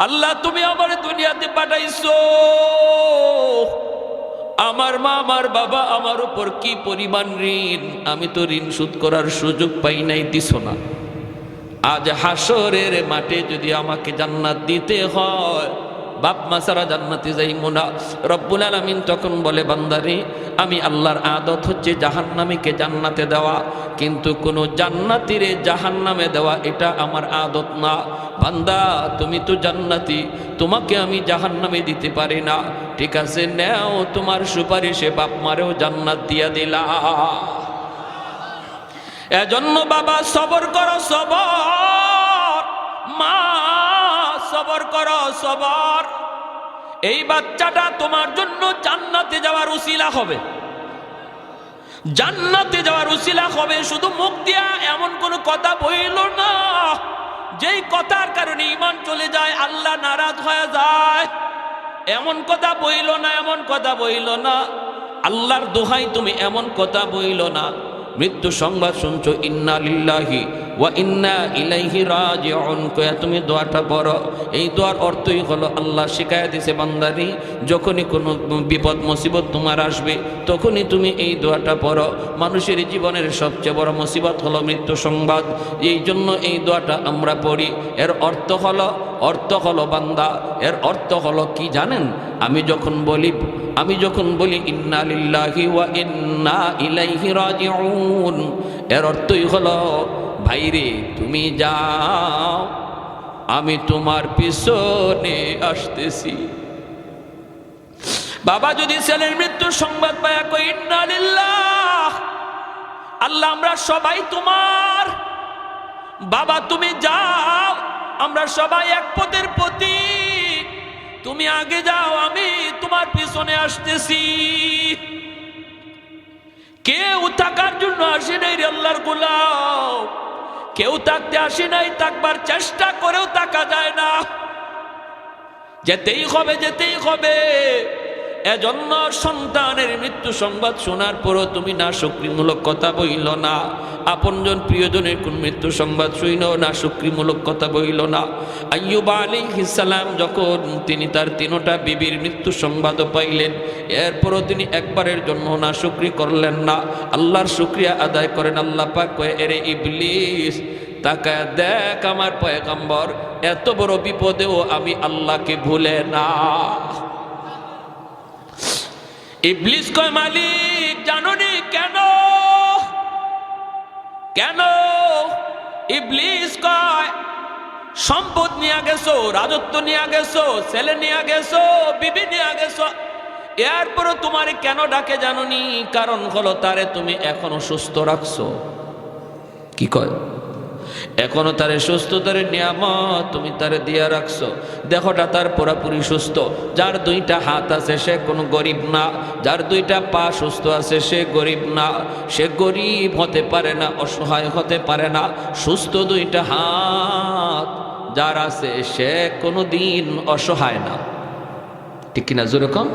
আল্লাহ, তুমি আমার দুনিয়াতে পাঠাইছো, আমার মা আমার বাবা আমার উপর কি পরিমাণ ঋণ, আমি তো ঋণ শোধ করার সুযোগ পাই নাই, দিছো না। আজ হাসরের মাঠে যদি আমাকে জান্নাত দিতে হয়, বাপ মা ছাড়া জান্নাতে যাইবো না। রব্বুল আলামিন তখন বলে, বান্দারে, আমি আল্লাহর আদত হচ্ছে জাহান্নামীকে জান্নাতে দেওয়া, কিন্তু কোনো জান্নাতীরে জাহান্নামে দেওয়া এটা আমার আদত না। বান্দা, তুমি তো জান্নাতি, তোমাকে আমি জাহান্নামে দিতে পারি না, ঠিক আছে, নেও তোমার সুপারিশে বাপ মারেও জান্নাত দিয়া দিলা। এজন্য বাবা সবর করো, সবর, মা সবর করো, সবর। এই বাচ্চাটা তোমার জন্য জান্নাতে যাওয়ার উসিলা হবে, জান্নাতে যাওয়ার উসিলা হবে। শুধু মুখ দিয়া এমন কোন কথা বইল না যেই কথার কারণে ঈমান চলে যায়, আল্লাহ নারাজ হয়ে যায়, এমন কথা বইল না, এমন কথা বইল না। আল্লাহর দোহাই তুমি এমন কথা বইল না। মৃত্যু সংবাদ শুনছো, ইন্না লিল্লাহি ওয়া ইন্না ইলাইহি রাজিউন কয়া তুমি দোয়াটা পড়ো। এই দোয়ার অর্থই হলো, আল্লাহ শিখায়া দিয়েছে, বান্দারি, যখনই কোনো বিপদ মুসিবত তোমার আসবে, তখনই তুমি এই দোয়াটা পড়ো। মানুষের জীবনের সবচেয়ে বড় মুসিবত হলো মৃত্যু সংবাদ, এই জন্য এই দোয়াটা আমরা পড়ি। এর অর্থ হলো বান্দা, এর অর্থ হলো কি জানেন? আমি যখন বলি ইন্না লিল্লাহি ওয়া ইন্না ইলাইহি রাজিউন, এর অর্থই হলো, ভাইরে তুমি যাও, আমি তোমার পিছনে আসতেছি। বাবা যদি ছেলের মৃত্যুর সংবাদ পায় কই ইন্না লিল্লাহ, আল্লাহ আমরা সবাই তোমার, বাবা তুমি যাও, আমরা সবাই এক পথের প্রতীক, তুমি আগে যাও, আমি তোমার পিছনে আসতেছি। কেউ থাকার জন্য আসে নাই রে আল্লাহর গোলাম, কেউ থাকতে আসে নাই, থাকবার চেষ্টা করেও থাকা যায় না, যেতেই হবে। এজন্য সন্তানের মৃত্যু সংবাদ শোনার পরও তুমি না শুকরিমূলক কথা বইল না, আপনজন প্রিয়জনের কোন মৃত্যু সংবাদ শুইনও না শুকরিমূলক কথা বইল না। আইয়ুব আলাইহিস সালাম যখন তিনি তার তিনটা বিবির মৃত্যু সংবাদও পাইলেন, এরপরও তিনি একবারের জন্য না শুকরি করলেন না, আল্লাহর শুকরিয়া আদায় করেন। আল্লাহ পাক কয়, এরে ইবলিস, তাকায় দেখ আমার পয়গম্বর এত বড় বিপদেও আমি আল্লাহকে ভুলে না। ইবলিস কয়, মালিক জানোনি কেন? ইবলিস কয়, সম্পদ নিয়ে গেছো, রাজত্ব নিয়ে গেছো, ছেলে নিয়ে গেছো, বিবি নিয়ে গেছো, এরপরও তোমারে কেন ডাকে জানোনি? কারণ হলো তারে তুমি এখনো সুস্থ রাখছো। কি কয়? এখনো তারে সুস্থতার নিয়ামত তুমি তারে দিয়া রাখছো। দেহটা তার পুরাপুরি সুস্থ। যার দুইটা হাত আছে সে কোনো গরিব না, যার দুইটা পা সুস্থ আছে সে গরিব না। সে গরিব হতে পারে না, অসহায় হতে পারে না। সুস্থ দুইটা হাত যার আছে সে কোনো দিন অসহায় না। ঠিক কিনা যেরকম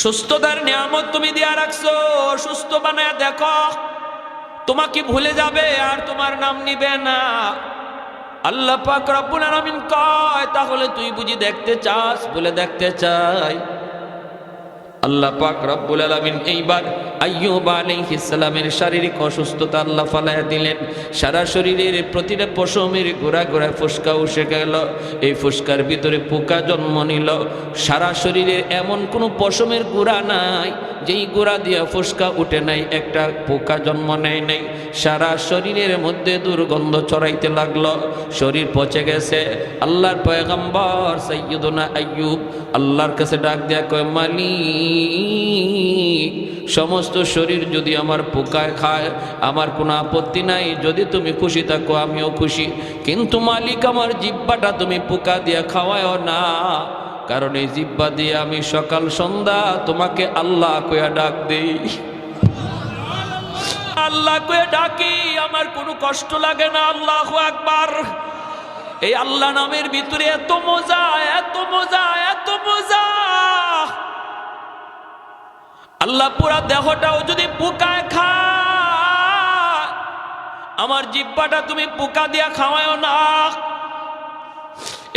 সুস্থতার নিয়ামত তুমি দিয়া রাখছো, সুস্থ বানায় দেখো, তোমাকে ভুলে যাবে আর তোমার নাম নিবে না। আল্লাহ পাক রব্বুল আলামিন কয়, তাহলে তুই বুঝি দেখতে চাস? বলে দেখতে চাই। আল্লাহ পাক রব্বুল আলামিন এইবার আইয়ুব আলাইহিস সালামের শারীরিক অসুস্থতা আল্লাহ ফালায়া দিলেন। সারা শরীরের প্রতিটা পশমের গোড়া গোড়ায় ফুসকা উঠে গেল। এই ফুসকার ভিতরে পোকা জন্ম নিল। সারা শরীরের এমন কোনো পশমের গোড়া নাই যেই গোড়া দিয়ে ফুসকা উঠে নাই, একটা পোকা জন্ম নেয় নাই। সারা শরীরের মধ্যে দুর্গন্ধ ছড়াইতে লাগলো, শরীর পচে গেছে। আল্লাহর পয়গম্বর সাইয়্যিদুনা আইয়ুব আল্লাহর কাছে ডাক দেয়া কয়, মালিক, সমস্ত শরীর যদি আমার পোকায় খায় আমার কোনো আপত্তি নাই, যদি তুমি খুশি থাকো আমিও খুশি। কিন্তু মালিক, আমার জিহ্বাটা তুমি পোকা দিয়ে খাওয়ায় না, কারণ এই জিহ্বা দিয়ে আমি সকাল সন্ধ্যা তোমাকে আল্লাহ কইয়া ডাক দেই। আল্লাহ কইয়া ডাকি, আমার কোনো কষ্ট লাগে না। আল্লাহু আকবার। এই আল্লাহ নামের ভিতরে এত মজা, এত মজা, এত মজা। আল্লাহ পুরা দেহটাও যদি পোকায় খায়, আমার জিহ্বাটা তুমি পোকা দিয়া খাওয়ায় না।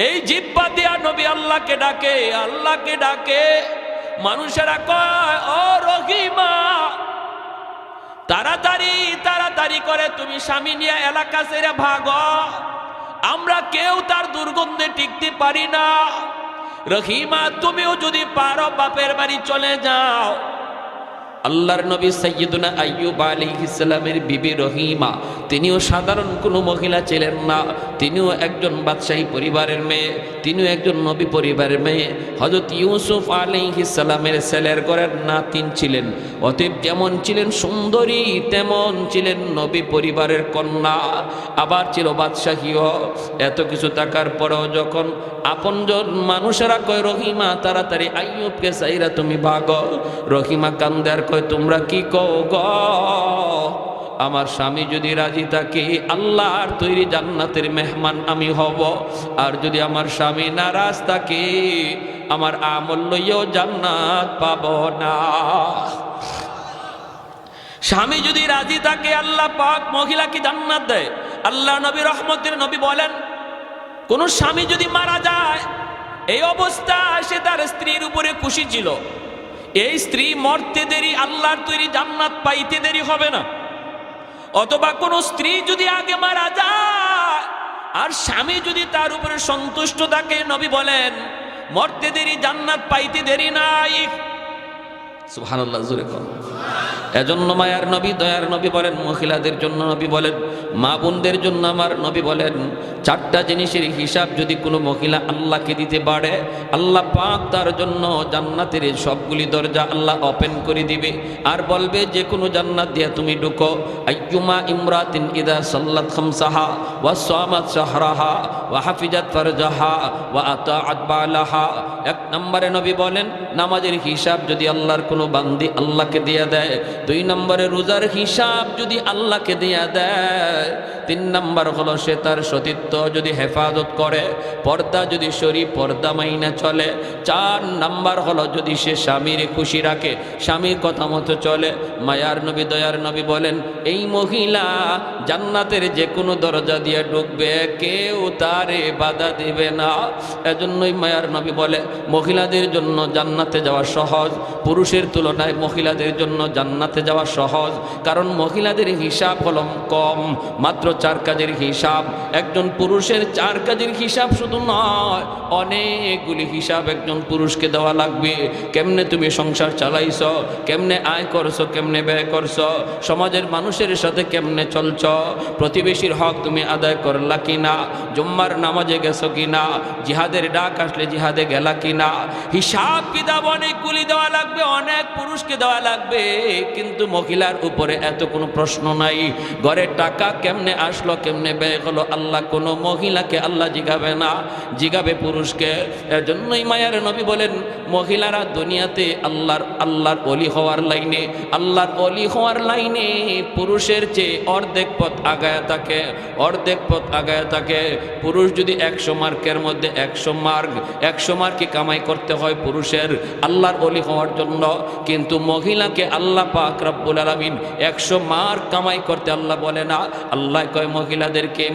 এই জিহ্বা দিয়া নবী আল্লাহকে ডাকে, আল্লাহকে ডাকে। মানুষেরা কয়, ও রহিমা, তাড়াতাড়ি তাড়াতাড়ি করে তুমি স্বামী নিয়ে এলাকা ছেড়ে ভাগো, আমরা কেউ তার দুর্গন্ধে টিকতে পারি না। রহিমা, তুমিও যদি পারো বাপের বাড়ি চলে যাও। আল্লাহর নবী সাইয়্যিদুনা আইয়ুব আলাইহিস সালামের বিবি রহিমা, তিনিও সাধারণ কোনো মহিলা ছিলেন না। তিনিও একজন বাদশাহী পরিবারের মেয়ে, তিনিও একজন নবী পরিবারের মেয়ে। হযরত ইউসুফ আলাইহিস সালামের ছেলের ঘরের নাতিন ছিলেন। অতএব যেমন ছিলেন সুন্দরী, তেমন ছিলেন নবী পরিবারের কন্যা, আবার ছিল বাদশাহীও। এত কিছু থাকার পরেও যখন আপনজন মানুষেরা কয়, রহিমা তাড়াতাড়ি আইয়ুবকে চাইরা তুমি ভাগো, রহিমা কান্দে আর কয়, তোমরা কি কও গো? আমার স্বামী যদি রাজি থাকে আল্লাহর তৈরি জান্নাতের মেহমান আমি হব, আর যদি আমার স্বামী নারাজ থাকে আমার আমল লইয়াও জান্নাত পাব না। স্বামী যদি রাজি থাকে আল্লাহ পাক মহিলাকে জান্নাত দেয়। আল্লাহ নবী রহমতের নবী বলেন, কোন স্বামী যদি মারা যায় এই অবস্থায় সে তার স্ত্রীর উপরে খুশি ছিল, এই স্ত্রী মরতে দেরি আল্লাহর তৈরি জান্নাত পাইতে দেরি হবে না। অথবা কোন স্ত্রী যদি আগে মারা যায় আর স্বামী যদি তার উপরে সন্তুষ্ট থাকে, নবী বলেন মরতে দেরি জান্নাত পাইতে দেরি নাই। সুবহানাল্লাহ, জোরে কর। এজন্য মায়ার নবী, দয়ার নবী বলেন, মহিলাদের জন্য নবী বলেন, মা বোনদের জন্য আমার নবী বলেন, চারটা জিনিসের হিসাব যদি কোনো মহিলা আল্লাহকে দিতে পারে, আল্লাহ পাক তার জন্য জান্নাতের সবগুলি দরজা আল্লাহ ওপেন করে দিবে আর বলবে যে কোনো জান্নাত দিয়ে তুমি ঢুকো। আইয়ুমা ইমরাতিন ইদা সাল্লাত খামসাহা ওয়া সামাত শাহরাহা ওয়া হাফিজাত ফারজাহা ওয়া আতাআত বালাহা। এক নম্বরে নবী বলেন, নামাজের হিসাব যদি আল্লাহর কোনো বান্দি আল্লাহকে দিয়ে দেয়। দুই নম্বরে রোজার হিসাব যদি আল্লাহকে দিয়া দেয়। তিন নম্বর হলো সে তার সতীত্ব যদি হেফাজত করে, পর্দা যদি শরী পর্দা মাইনা চলে। চার নম্বর হলো যদি সে স্বামীর খুশি রাখে, স্বামীর কথা মতো চলে। মায়ার নবী, দয়ার নবী বলেন, এই মহিলা জান্নাতের যে কোনো দরজা দিয়ে ঢুকবে, কেউ তারে বাধা দিবে না। এজন্যই মায়ার নবী বলে, মহিলাদের জন্য জান্নাতে যাওয়া সহজ, পুরুষের তুলনায় মহিলাদের জন্য জান্নাত জান্নাতে যাওয়া সহজ, কারণ মহিলাদের হিসাব হলো কম, মাত্র 4 কাজের হিসাব। একজন পুরুষের 4 কাজের হিসাব শুধু নয়, অনেকগুলি হিসাব একজন পুরুষকে দেওয়া লাগবে। কেমনে তুমি সংসার চালাইছো, কেমনে আয় করছো, কেমনে ব্যয় করছো, সমাজের মানুষের সাথে কেমনে চলছো, প্রতিবেশীর হক তুমি আদায় করলা কিনা, জুম্মার নামাজে গেছো কিনা, জিহাদের ডাক আসলে জিহাদে গেলা কিনা। হিসাব কিতাব অনেকগুলি দেওয়া লাগবে, অনেক পুরুষকে দেওয়া লাগবে, কিন্তু মহিলার উপরে এত কোনো প্রশ্ন নাই। ঘরের টাকা কেমনে আসলো, কেমনে ব্যয় হলো, আল্লাহ কোনো মহিলাকে আল্লাহ জিগাবে না, জিগাবে পুরুষকে। এর জন্যই মায়ার নবী বলেন, মহিলারা দুনিয়াতে আল্লাহর ওলি হওয়ার লাইনে, আল্লাহর ওলি হওয়ার লাইনে পুরুষের চেয়ে অর্ধেক পথ আগায় থাকে, অর্ধেক পথ আগায় থাকে। পুরুষ যদি 100 মার্কের মধ্যে 100 মার্কই কামাই করতে হয় পুরুষের আল্লাহর ওলি হওয়ার জন্য, কিন্তু মহিলাকে আল্লাহ পাক রব্বুল আলামিন 100 মার্ক কামাই করতে আল্লাহ বলে না। আল্লাহ কয় মহিলাদেরকে,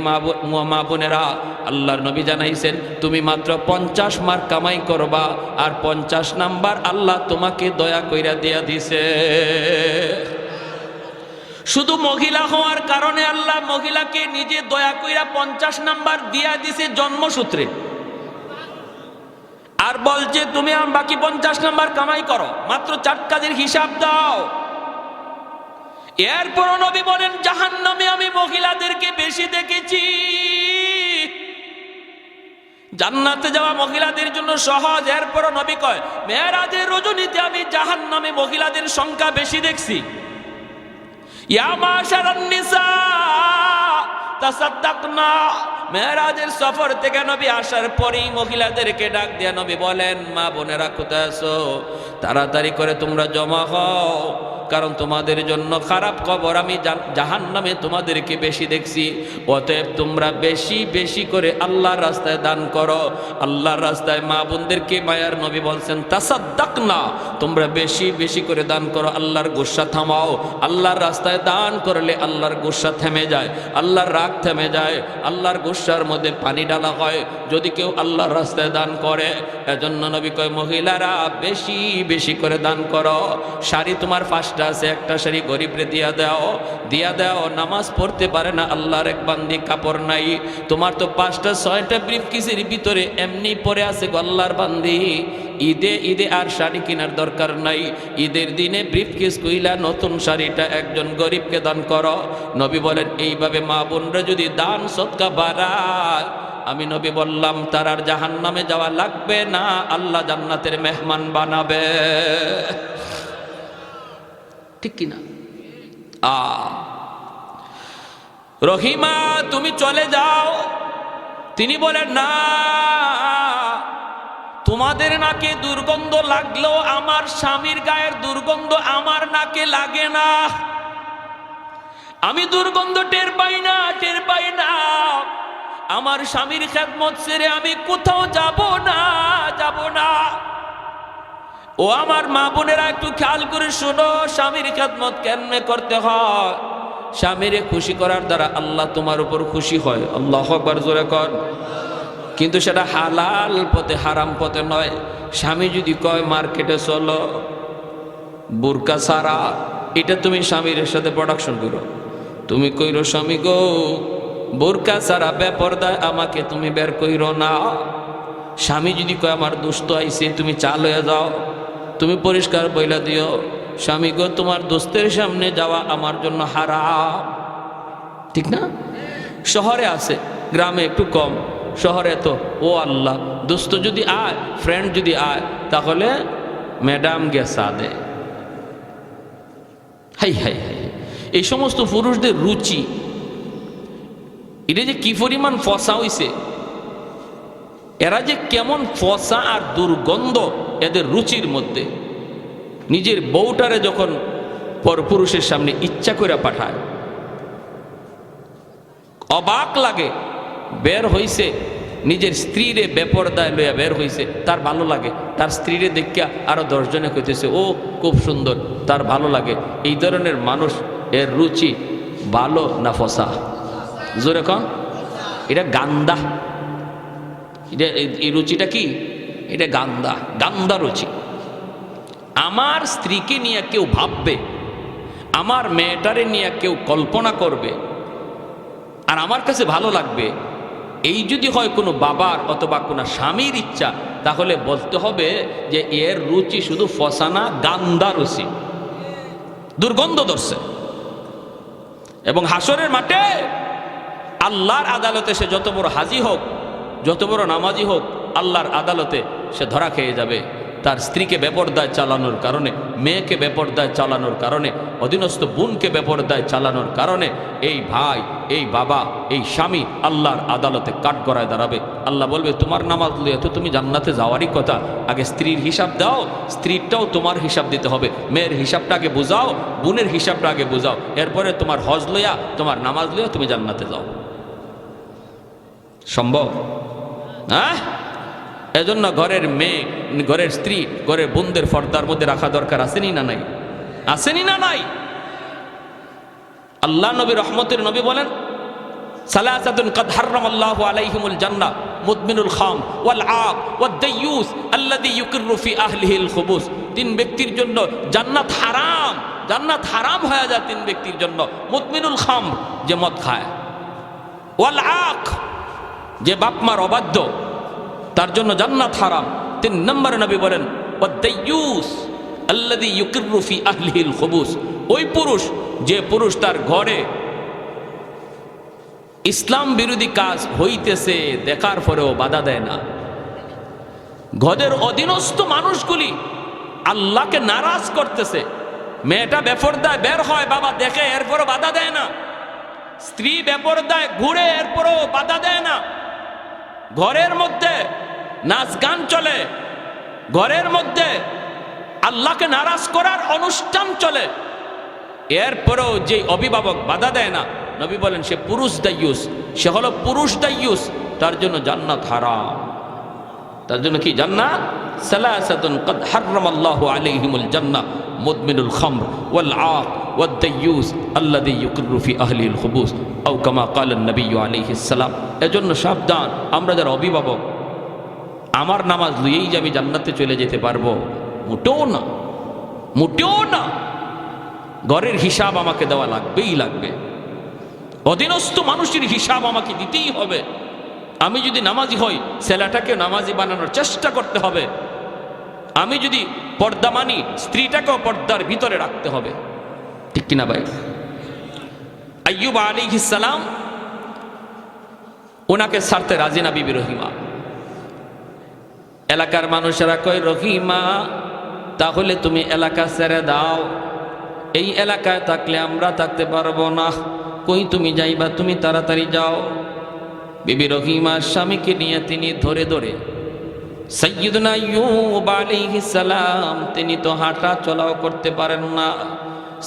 মা বোনেরা, আল্লাহর নবী জানাইছেন তুমি মাত্র 50 মার্ক কামাই করবা, আর 50 নাম্বার আল্লাহ তোমাকে দয়া কইরা দিয়া দিছে। শুধু মহিলা হওয়ার কারণে আল্লাহ মহিলাকে নিজে দয়া কইরা 50 নাম্বার দিয়া দিছে জন্মসূত্রে, আর বলছে তুমি বাকি 50 নাম্বার কামাই করো, মাত্র 4 কাজের হিসাব দাও। এরপর নবী বলেন, জাহান্নামে আমি মহিলাদেরকে বেশি দেখেছি। জান্নাতে যাওয়া মহিলাদের জন্য সহজ। এরপর নবী কয়, মেরাজের রজনীতে আমি জাহান্নামে মহিলাদের সংখ্যা বেশি দেখছি। ইয়া মাশারান নিসা তাসাদ্দাকনা। মেরাজের সফর থেকে নবী আসার পরেই মহিলাদেরকে ডাক দিয়া নবী বলেন, মা বোনেরা কোথায় আছো, তাড়াতাড়ি করে তোমরা জমা হও, কারণ তোমাদের জন্য খারাপ খবর, আমি জাহান্নামে তোমাদেরকে বেশি দেখছি। অতএব তোমরা বেশি বেশি করে আল্লাহর রাস্তায় দান করো। আল্লাহর রাস্তায় মা বোনদেরকে মায়ার নবী বলছেন, তাসাদ্দাকনা, তোমরা বেশি বেশি করে দান করো, আল্লাহর গুসা থামাও। আল্লাহর রাস্তায় দান করলে আল্লাহর গুসা থেমে যায়, আল্লাহর রাগ থেমে যায়, আল্লাহর গুসার মধ্যে পানি ডালা হয় যদি কেউ আল্লাহর রাস্তায় দান করে। এজন্য নবী কয়, মহিলারা বেশি বেশি করে দান করো। শাড়ি তোমার 5টা আছে, একটা শাড়ি গরিবরে দিয়া দাও, দিয়া দাও। নামাজ পড়তে পারে না আল্লাহর এক বান্দি, কাপড় নাই, তোমার তো 5টা 6টা ব্রিফকেসের ভিতরে এমনি পরে আছে আল্লাহর বান্দি, ঈদে আর শাড়ি কেনার দরকার নাই, ঈদের দিনে ব্রিফকেস কইলা নতুন শাড়িটা একজন গরিবকে দান করো। নবী বলেন, এইভাবে মা বোনরা যদি দান সদকা বাড়ায়, আমি নবী বললাম তার আর জাহান্নামে যাওয়া লাগবে না, আল্লাহ জান্নাতের মেহমান বানাবে। ঠিক কিনা? রহিমা তুমি চলে যাও। তিনি বলেন, না, তোমাদের নাকে দুর্গন্ধ লাগলেও আমার স্বামীর গায়ের দুর্গন্ধ আমার নাকে লাগে না, আমি দুর্গন্ধ টের পাই না, টের পাই না। আমার স্বামীর খেদমত ছেড়ে আমি কোথাও যাব না, যাব না। ও আমার মা বোনেরা, একটু খেয়াল করে শোনো, স্বামীর খেদমত কেমনে করতে হয়। স্বামীরে খুশি করার দ্বারা আল্লাহ তোমার উপর খুশি হয়। আল্লাহু আকবার, জোরে কর। কিন্তু সেটা হালাল পথে, হারাম পথে নয়। স্বামী যদি কয় মার্কেটে চলো বোরকা ছাড়া, এটা তুমি স্বামীর সাথে প্রোডাকশন করো। তুমি কইরো, স্বামী গো বোরকা ছাড়া বেপরদায় আমাকে তুমি বের কইরো না। স্বামী যদি কয় আমার দোস্ত আইছে, তুমি চাল হয়ে যাও, তুমি পরিষ্কার বইলা দিও, স্বামী গো তোমার দোস্তের সামনে যাওয়া আমার জন্য হারাম। ঠিক না? শহরে আছে, গ্রামে একটু কম, শহরে তো ও আল্লাহ, দোস্ত যদি আয়, ফ্রেন্ড যদি আয়, তাহলে ম্যাডাম গেসা দে। হাই হাই হাই, এই সমস্ত পুরুষদের রুচি, এটা যে কি পরিমাণ ফসা হইছে, এরা যে কেমন ফসা আর দুর্গন্ধ এদের রুচির মধ্যে। নিজের বউটারে যখন পরপুরুষের সামনে ইচ্ছা করে পাঠায়, অবাক লাগে। বের হইছে, নিজের স্ত্রীরে বেপরদায় লইয়া বের হইছে, তার ভালো লাগে। তার স্ত্রীরে দেখিয়া আরো 10 জনে কইতেছে, ও খুব সুন্দর, তার ভালো লাগে। এই ধরনের মানুষ, এর রুচি ভালো না ফসা? জোরে কন। এটা গান্দা, এটা এই রুচিটা কি? এটা গান্দা, গান্দা রুচি। আমার স্ত্রীকে নিয়ে কেউ ভাববে আমার মেয়েটারে নিয়ে কেউ কল্পনা করবে আর আমার কাছে ভালো লাগবে, এই যদি হয় কোনো বাবার অথবা কোনো স্বামীর ইচ্ছা, তাহলে বলতে হবে যে এর রুচি শুধু ফসানা, গান্দা রুচি, দুর্গন্ধ ধরছে। এবং হাসরের মাঠে আল্লাহর আদালতে সে যত বড় হাজি হোক, যত বড় নামাজি হোক, আল্লাহর আদালতে সে ধরা খেয়ে যাবে তার স্ত্রীকে বেপরদায় চালানোর কারণে, মেয়েকে বেপরদায় চালানোর কারণে, অধীনস্থ বোনকে বেপরদায় চালানোর কারণে। এই ভাই, এই বাবা, এই স্বামী আল্লাহর আদালতে কাঠগড়ায় দাঁড়াবে। আল্লাহ বলবে, তোমার নামাজ লইয়া তো তুমি জান্নাতে যাওয়ারই কথা, আগে স্ত্রীর হিসাব দাও, স্ত্রীরটাও তোমার হিসাব দিতে হবে। মেয়ের হিসাবটা আগে বুঝাও, বোনের হিসাবটা আগে বুঝাও, এরপরে তোমার হজ লইয়া, তোমার নামাজ লইয়া তুমি জান্নাতে যাও। সম্ভব? হ্যাঁ? এজন্য ঘরের মেয়ে, ঘরের স্ত্রী, ঘরের বোনদের পর্দার মধ্যে রাখা দরকার। আসেনি না নাই? আসেনি না নাই? আল্লাহ নবী, রহমতের নবী বলেন, সালাসাতুন কাদ হারামাল্লাহু আলাইহিমুল জান্নাহ, মুদমিনুল খাম ওয়াল আক ওয়াদ দাইয়ুস আল্লাযী ইউকিররু ফি আহলিহিল খুবুস। তিন ব্যক্তির জন্য জান্নাত হারাম, জান্নাত হারাম হয়ে যায় তিন ব্যক্তির জন্য। মুদমিনুল খাম, যে মদ খায়, ওয়াল আক, যে বাপ মার অবাধ্য, তার জন্য জান্নাত হারাম। 3 নম্বরে নবী বলেন, ওয়াদ দাইয়ুস আল্লাযী ইউকিররু ফি আহলিহিল খুবুস, ওই পুরুষ, যে পুরুষ তার ঘরে ইসলাম বিরোধী কাজ হইতেছে দেখার পরেও বাধা দেয় না। ঘরের অধীনস্থ মানুষগুলি আল্লাহকে নারাজ করতেছে, মেয়েটা বেপরদায় বের হয়, বাবা দেখে, এরপরও বাধা দেয় না। স্ত্রী বেপরদায় ঘুরে, এরপরও বাধা দেয় না। ঘরের মধ্যে নাচ গান চলে, ঘরের মধ্যে আল্লাহকে নারাজ করার অনুষ্ঠান চলে, এরপরেও যে অভিভাবক বাধা দেয় না, নবী বলেন সে পুরুষ দাইয়ুস, সে হলো পুরুষ দাইয়ুস, তার জন্য জান্নাত হারাম। তার জন্য কি জান্নাত? সালাসাতুন কাদ হারামাল্লাহু আলাইহিমুল জান্নাহ, মুদমিনুল খামর ওয়াল আক ওয়াদ দাইয়ুস আল্লাযী ইউকিররু ফি আহলিল খুবুস আও কামা ক্বালা নবী আলাইহিস সালাম। এজন্য সাবধান, আমরা যারা অভিভাবক, আমার নামাজ লইয়েই যে আমি জান্নাতে চলে যেতে পারবো, মোটেও না, মোটেও না। ঘরের হিসাব আমাকে দেওয়া লাগবেই লাগবে, অধীনস্থ মানুষের হিসাব আমাকে দিতেই হবে। আমি যদি নামাজি হই, ছেলেটাকে নামাজি বানানোর চেষ্টা করতে হবে। আমি যদি পর্দা মানি, স্ত্রীটাকেও পর্দার ভিতরে রাখতে হবে। ঠিক কিনা ভাই? আইয়ুব আলাইহিস সালাম, ওনাকে ছাড়তে রাজি না বিবি রহিমা। এলাকার মানুষেরা কয়, রহিমা তাহলে তুমি এলাকা ছেড়ে দাও, এই এলাকায় থাকলে আমরা থাকতে পারবো না, কই তুমি যাইবা, তুমি তাড়াতাড়ি যাও। বিবি রহিমার স্বামীকে নিয়ে তিনি ধরে ধরে, সাইয়্যিদুনা আইয়ুব আলাইহিস সালাম, তিনি তো হাঁটা চলাও করতে পারেন না,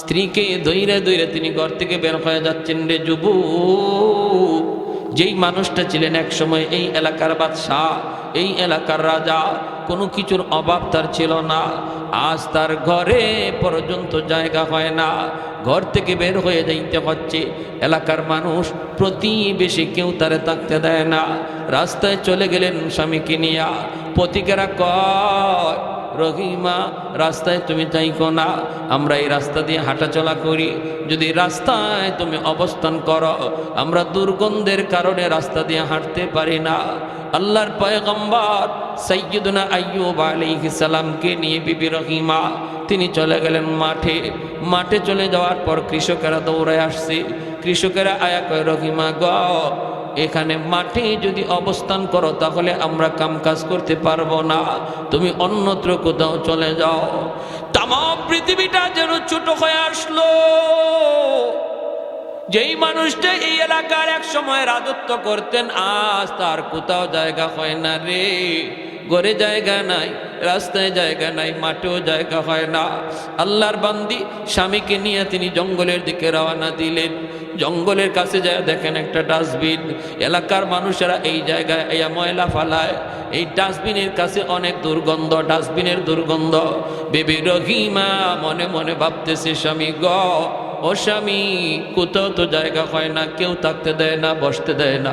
স্ত্রীকে ধইরে ধইরে তিনি ঘর থেকে বের হয়ে যাচ্ছেন। রে যুবক, যেই মানুষটা ছিলেন এক সময় এই এলাকার বাদশাহ, এই এলাকার রাজা, কোনো কিছুর অভাব তার ছিল না, আজ তার ঘরে পর্যন্ত জায়গা হয় না, ঘর থেকে বের হয়ে যাইতে হচ্ছে। এলাকার মানুষ, প্রতিবেশী কেউ তারে থাকতে দেয় না। রাস্তায় চলে গেলেন স্বামীকে নিয়া। পথিকেরা কয়, রহিমা রাস্তায় তুমি যাইকো না, আমরা এই রাস্তা দিয়ে হাঁটাচলা করি, যদি রাস্তায় তুমি অবস্থান করো, আমরা দুর্গন্ধের কারণে রাস্তা দিয়ে হাঁটতে পারি না। আল্লাহর পয়গম্বর সাইয়্যিদুনা আইয়ুব আলাইহিস সালামকে নিয়ে বিবি রহিমা তিনি চলে গেলেন মাঠে। মাঠে চলে যাওয়ার পর কৃষকেরা দৌড়ায় আসছে। কৃষকেরা আয়া কয়, রহিমা গ, এখানে মাঠে যদি অবস্থান করো তাহলে আমরা কাম কাজ করতে পারবো না, তুমি অন্যত্র কোথাও চলে যাও। তাম পৃথিবীটা যেন ছোট হয়ে আসলো। যেই মানুষটা এই এলাকার এক সময় রাজত্ব করতেন, আজ তার কোথাও জায়গা হয় না রে। ঘরে জায়গা নাই, রাস্তায় জায়গা নাই, মাঠেও জায়গা হয় না। আল্লাহর বান্দি স্বামীকে নিয়ে তিনি জঙ্গলের দিকে রওনা দিলেন। জঙ্গলের কাছে যায় দেখেন একটা ডাস্টবিন। এলাকার মানুষেরা এই জায়গায় এই ময়লা ফালায়, এই ডাস্টবিনের কাছে অনেক দুর্গন্ধ, ডাস্টবিনের দুর্গন্ধ। বিবি রহিমা মনে মনে ভাবতেছে, স্বামী গ, ও স্বামী, কোথাও তো জায়গা হয় না, কেউ থাকতে দেয় না, বসতে দেয় না।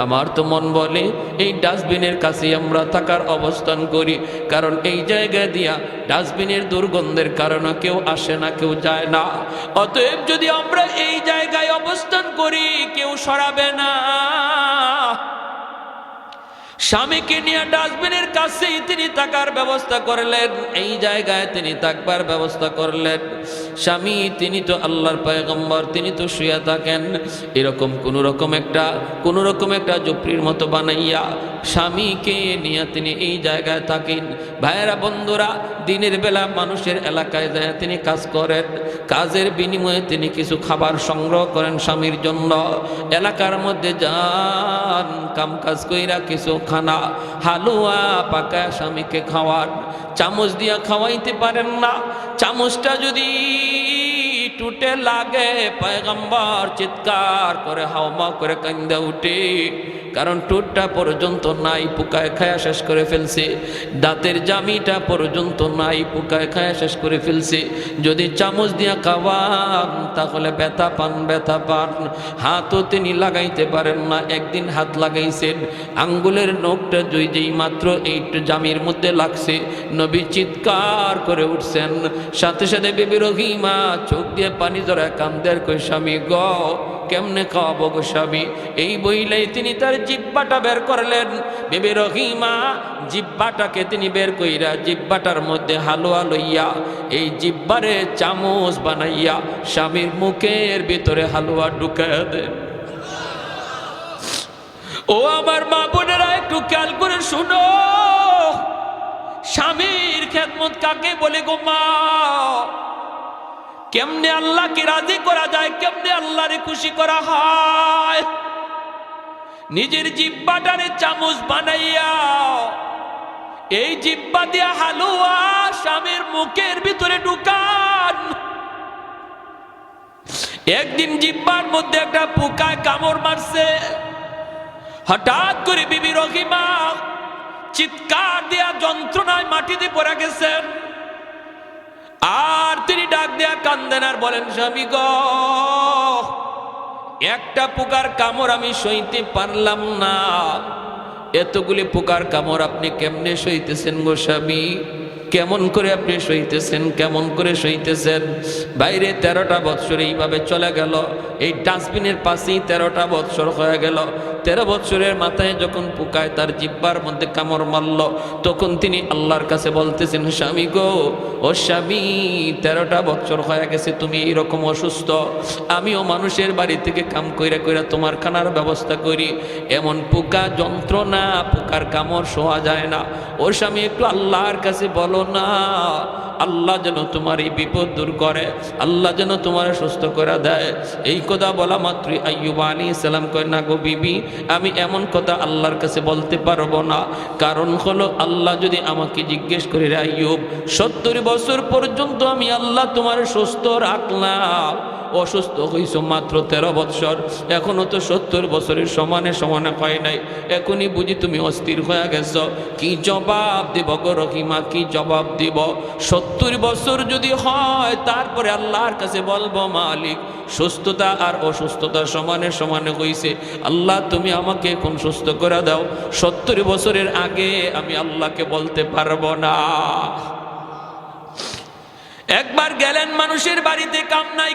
আমার তো মন বলে এই ডাস্টবিনের কাছে আমরা থাকার অবস্থান করি, কারণ এই জায়গা দিয়া ডাস্টবিনের দুর্গন্ধের কারণে কেউ আসে না, কেউ যায় না। অতএব যদি আমরা এই জায়গায় অবস্থান করি, কেউ সরাবে না। স্বামীকে নিয়ে ডাস্টবিনের কাছেই তিনি থাকার ব্যবস্থা করলেন, এই জায়গায় তিনি থাকবার ব্যবস্থা করলেন। স্বামী তিনি তো আল্লাহর পয়গম্বর, তিনি তো শুয়ে থাকেন। এরকম কোন রকম একটা ঝুপড়ির মতো বানাইয়া স্বামীকে নিয়ে তিনি এই জায়গায় থাকেন। ভাইয়েরা, বন্ধুরা, দিনের বেলা মানুষের এলাকায় যায় তিনি কাজ করেন, কাজের বিনিময়ে তিনি কিছু খাবার সংগ্রহ করেন স্বামীর জন্য। এলাকার মধ্যে যান, কাম কাজ কইরা কিছু খানা হালুয়া পাকায় স্বামীকে খাওয়ান। চামচ দিয়া খাওয়াইতে পারেন না, চামচটা যদি টুটে লাগে পয়গম্বর চিৎকার করে হাওমা করে কান্দা উঠে, কারণ টুটটা পর্যন্ত নাই, পোকায় খায়া শেষ করে ফেলছে। দাঁতের জামিটা পর্যন্ত নাই, পোকায় খায়া শেষ করে ফেলছে। যদি চামচ দিয়া খাওয়ান তাহলে ব্যথা পান। হাতও তিনি লাগাইতে পারেন না। একদিন হাত লাগাইছেন, আঙ্গুলের নখটা যেই মাত্র এই জামির মধ্যে লাগছে, নবী চিৎকার করে উঠছেন। সাথে সাথে বিবি রহিমা চোখ দিয়ে পানি জড়ায় কান্দের কই, স্বামী গ কেমনে খাওয়াবো গো স্বামী। এই বইলেই তিনি তার জিব্বাটা বের করলেন। বিবি রহিমা জিব্বাটাকে তিনি বের কইরা জিব্বাটার মধ্যে হালুয়া লইয়া এই জিব্বারে চামচ বানাইয়া স্বামীর মুখের ভিতরে হালুয়া ঢুকাইয়া দেন। ও আমার মা বোনেরা, একটু খেয়াল করে শুনো, স্বামীর খেদমত কাকে বলে গো মা? কেমনে আল্লাহকে রাজি করা যায়, কেমনে আল্লাহরে খুশি করা হয়? নিজের জিব্বাটারে চামচ বানাইয়া এই জিব্বা দিয়া হালুয়া স্বামীর মুখের ভিতরে ঢুকান। একদিন জিব্বার মধ্যে একটা পোকায় কামড় মারছে। হঠাৎ করে বিবি রহিমা চিৎকার দিয়া যন্ত্রণায় মাটিতে পড়ে গেছেন। আর তিনি ডাক দেয়া কান্দেন আর বলেন, স্বামী গো, একটা পোকার কামড় আমি সইতে পারলাম না। এতগুলি পোকার কামড় আপনি কেমনে সইতেছেন গো স্বামী? কেমন করে আপনি সইতেছেন, কেমন করে সইতেছেন? বাইরে 13টা বৎসর এইভাবে চলে গেল, এই ডাস্টবিনের পাশেই 13টা বৎসর হয়ে গেল। 13 বৎসরের মাথায় যখন পোকায় তার জিব্বার মধ্যে কামড় মারল, তখন তিনি আল্লাহর কাছে বলতেছেন, স্বামী গো, ও স্বামী, 13টা বৎসর হয়ে গেছে তুমি এইরকম অসুস্থ। আমিও মানুষের বাড়ি থেকে কাম কইরা কইরা তোমার খানার ব্যবস্থা করি, এমন পোকা যন্ত্রণা, পোকার কামড় সহা যায় না। ও স্বামী, একটু আল্লাহর কাছে বলো না, আল্লাহ যেন তোমার এই বিপদ দূর করে, আল্লাহ যেন তোমার সুস্থ করে দেয়। এই কথা বলা মাত্রই আইয়ুব আলাইহিস সালাম কয়, না গো বিবি, আমি এমন কথা আল্লাহর কাছে বলতে পারবো না। কারণ হলো, আল্লাহ যদি আমাকে জিজ্ঞেস করে, রে আইয়ুব, 70 বছর পর্যন্ত আমি আল্লাহ তোমার সুস্থ রাখলাম, অসুস্থ হইছো মাত্র 13 বৎসর, এখনো তো 70 বছরের সমানে সমানে হয় নাই, এখনই বুঝি তুমি অস্থির হয়ে গেছো। কি জবাব দিব গো রহিমা, কি জবাব দিব? 70 বছর যদি হয়, তারপরে আল্লাহর কাছে বলবো, মালিক, সুস্থতা আর অসুস্থতা সমানে সমানে হইছে, আল্লাহ তুমি আমাকে এখন সুস্থ করে দাও। 70 বছরের আগে আমি আল্লাহকে বলতে পারবো না। একবার গেলেন মানুষের বাড়িতে, কাম নাই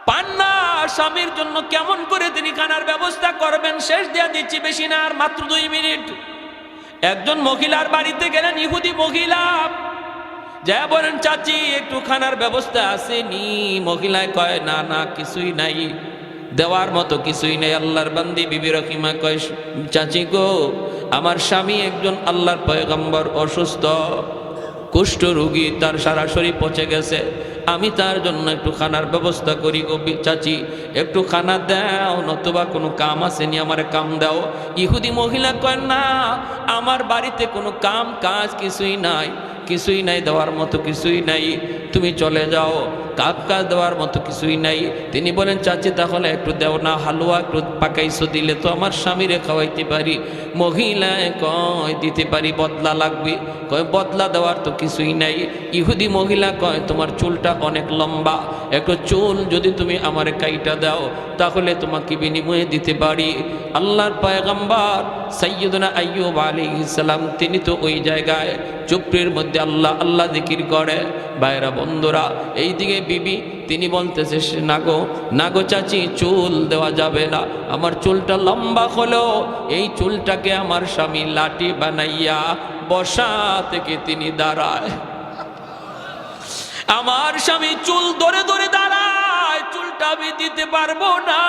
পান না, স্বামীর জন্য কেমন করে তিনি খানার ব্যবস্থা করবেন, শেষ দেয়া দিচ্ছি, বেশি না, আর মাত্র 2 মিনিট। একজন মহিলার বাড়িতে গেলেন, ইহুদি মহিলা, যা বলেন, চাচি একটু খানার ব্যবস্থা আসেনি? মহিলায় কয়, না না, কিছুই নাই, দেওয়ার মতো কিছুই নেই। আল্লাহর বান্দি বিবি রহিমা কয়, চাচি গো, আমার স্বামী একজন আল্লাহর পয়গম্বর, অসুস্থ, কুষ্ঠ রোগী, তার সারা শরীর পচে গেছে, আমি তার জন্য একটু খানার ব্যবস্থা করি গো চাচি, একটু খানা দাও, নতুবা কোনো কাম আসেনি, আমার কাম দাও। ইহুদি মহিলা কয়, না, আমার বাড়িতে কোনো কাম কাজ কিছুই নাই, দেওয়ার মতো কিছুই নাই, তুমি চলে যাও। কাপকা দেওয়ার মতো কিছুই নাই। তিনি বলেন, চাচি তাহলে একটু দেও না, হালুয়া একটু পাকাইছো, দিলে তো আমার স্বামীরে খাওয়াইতে পারি। মহিলায় কয় দিতে পারি, বদলা লাগবে। কয় বদলা দেওয়ার তো কিছুই নাই। ইহুদি মহিলা কয় তোমার চুলটা অনেক লম্বা, একটু চুল যদি তুমি আমার কাইটা দাও তাহলে তোমাকে বিনিময়ে দিতে পারি। আল্লাহর পয়গম্বর সাইয়্যিদুনা আইয়ুব আলাইহিস সালাম তিনি তো ওই জায়গায় চুপড়ির মধ্যে আল্লাহ আল্লাহ জিকির করে। ভাইরা বন্ধুরা, এইদিকে বিবি তিনি বলতেছে, নাগো চাচি, চুল দেওয়া যাবে না, আমার চুলটা লম্বা হলো। এই চুলটাকে আমার স্বামী লাঠি বানাইয়া বসা থেকে তিনি দাঁড়ায়। আমার স্বামী চুল ধরে ধরে দাঁড়ায়, চুলটা আমি দিতে পারবো না।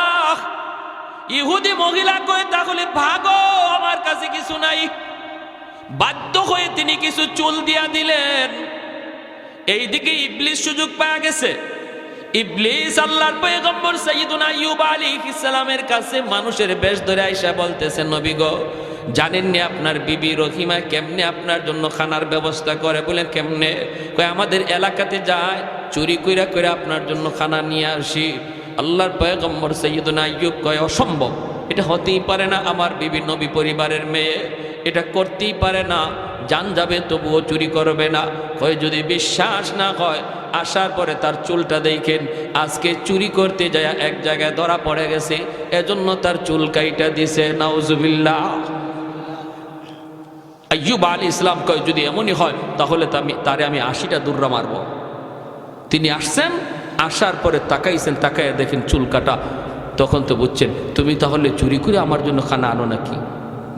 ইহুদি মহিলা কয়ে তাহলে ভাগো, আমার কাছে কিছু নাই। বাধ্য হয়ে তিনি কিছু চুল দিয়া দিলেন। এইদিকে ইবলিস সুযোগ পাওয়া গেছে। ইবলিস আল্লাহর পয়গম্বর সাইয়্যিদুনা আইয়ুব আলাইহিস সালামের কাছে মানুষের বেশ ধরে আইসা বলতেছে, নবী গো, জানেন না আপনার বিবি রহিমা কেমনে আপনার জন্য খানার ব্যবস্থা করে? বলেন কেমনে? কয় আমাদের এলাকাতে যায়, চুরি কইরা কইরা আপনার জন্য খানা নিয়ে আসি। আল্লাহর পয়গম্বর সাইয়্যিদুনা আইয়ুব কয় অসম্ভব, এটা হতেই পারে না, আমার বিবি নবী পরিবারের মেয়ে, এটা করতেই পারে না, জান যাবে তবুও চুরি করবে না। কয় যদি বিশ্বাস না হয় আসার পরে তার চুলটা দেখেন, আজকে চুরি করতে যায় এক জায়গায় ধরা পড়ে গেছে, এজন্য তার চুল কাইটা দিছে। নাউজুবিল্লাহ। আইয়ুব আলাইহিস সালাম কয় যদি এমনই হয় তাহলে তারে আমি 80টা দুর্রা মারব। তিনি আসছেন, আসার পরে তাকাইছেন, তাকাইয়া দেখেন চুল কাটা। তখন তো বুঝছেন তুমি তাহলে চুরি করে আমার জন্য খানা আনো নাকি?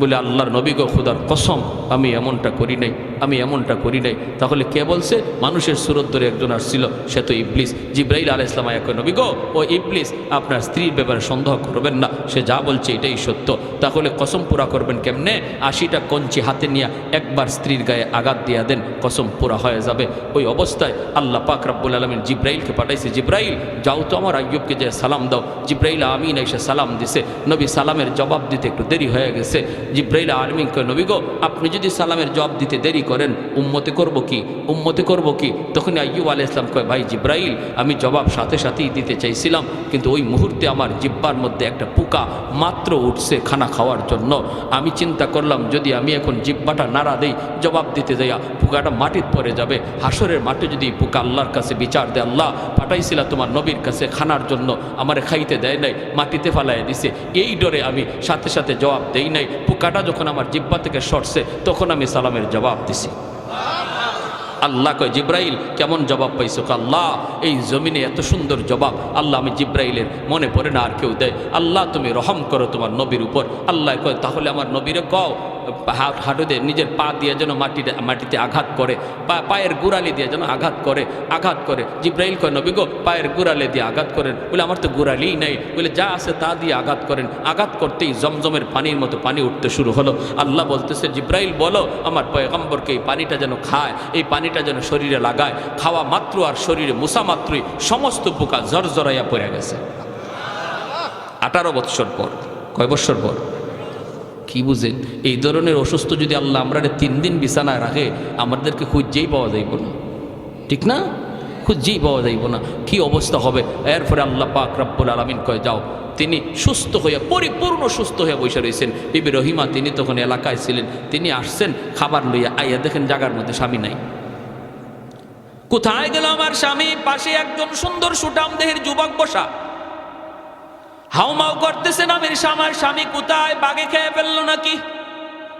বলে আল্লাহর নবী গো, খোদার কসম আমি এমনটা করি নাই, আমি এমনটা করি নাই। তাহলে কে বলছে? মানুষের সুরত ধরে একজন আসছিল, সে তো ইবলিস। জিবরাইল আলাইহিস সালাম আয়া কয়, নবী গো, ও ইবলিস, আপনার স্ত্রীর ব্যাপারে সন্দেহ করবেন না, সে যা বলছে এটাই সত্য। তাহলে কসম পুরা করবেন কেমনে? 80টা কঞ্চি হাতে নিয়ে একবার স্ত্রীর গায়ে আঘাত দিয়া দেন, কসম পুরা হয়ে যাবে। ওই অবস্থায় আল্লাহ পাক রব্বুল আলামিন জিবরাইলকে পাঠাইছে, জিবরাইল যাও তো আমার আইয়ুবকে যে সালাম দাও। জিবরাইল আমিন এসে সালাম দিছে। নবী সালামের জবাব দিতে একটু দেরি হয়ে গেছে। জিবরাইল আমিন কয়, নবী গো, আপনি যদি সালামের জবাব দিতে দেরি করেন উম্মতে করব কি, উম্মতে করব কি? তখন আইয়ুব আলাইহিস সালাম কয়, ভাই জিবরাইল, আমি জবাব সাথে সাথেই দিতে চাইছিলাম, কিন্তু ওই মুহূর্তে আমার জিব্বার মধ্যে একটা পোকা মাত্র উঠছে খানা খাওয়ার জন্য। আমি চিন্তা করলাম যদি আমি এখন জিব্বাটা নাড়া দেই, জবাব দিতে যাইয়া পোকাটা মাটির পড়ে যাবে। হাসরের মাঠে যদি পোকা আল্লাহর কাছে বিচার দেয়, আল্লাহ পাঠাইছিলা তোমার নবীর কাছে খানার জন্য, আমারে খাইতে দেয় নাই, মাটিতে ফালাই দিছে, এই ডরে আমি সাথে সাথে জবাব দেই নাই। পোকাটা যখন আমার জিব্বা থেকে সরছে তখন আমি সালামের জবাব দিছি। আল্লাহ কয়, জিব্রাইল কেমন জবাব পাইছো? আল্লাহ এই জমিনে এত সুন্দর জবাব আল্লাহ আমি জিব্রাইলের মনে পড়ে না আর কেউ দেয়। আল্লাহ তুমি রহম করো তোমার নবীর উপর। আল্লাহ কয়, তাহলে আমার নবীরে কও হাঁটুতে নিজের পা দিয়ে যেন মাটিতে আঘাত করে, পায়ের গোড়ালি দিয়ে যেন আঘাত করে। জিব্রাইল কয়, নবী গো, পায়ের গোড়ালি দিয়ে আঘাত করেন। বলে আমার তো গোড়ালিই নাই। বলে যা আছে তা দিয়ে আঘাত করেন। আঘাত করতেই জমজমের পানির মতো পানি উঠতে শুরু হলো। আল্লাহ বলতেছে, জিব্রাইল বলো আমার পয়গম্বরকে এই পানিটা যেন খায়, এই পানিটা যেন শরীরে লাগায়। খাওয়া মাত্র আর শরীরে মুসা মাত্রই সমস্ত পোকা জরজরাইয়া পড়ে গেছে। 18 বৎসর পর। কয় বৎসর পর? কি বুঝেন? এই ধরনের অসুস্থ যদি আল্লাহ আমরা 3 দিন বিছানায় রাখে, আমাদেরকে খুঁজেই পাওয়া যাইব না, ঠিক না? খুঁজেই পাওয়া যাইব না, কি অবস্থা হবে? এরপরে আল্লাহ পাক রব্বুল আলামিন কয়, যাও। তিনি সুস্থ হয়ে, পরিপূর্ণ সুস্থ হয়ে বসে রয়েছেন। বিবি রহিমা তিনি তখন এলাকায় ছিলেন, তিনি আসছেন খাবার লইয়া, আইয়া দেখেন জায়গার মধ্যে স্বামী নাই। কোথায় গেল আমার স্বামী? পাশে একজন সুন্দর সুঠাম দেহের যুবক বসা, হাউমাউ করতেছেন। আমার স্বামী কোথায়? বাগে খেয়ে ফেললো নাকি?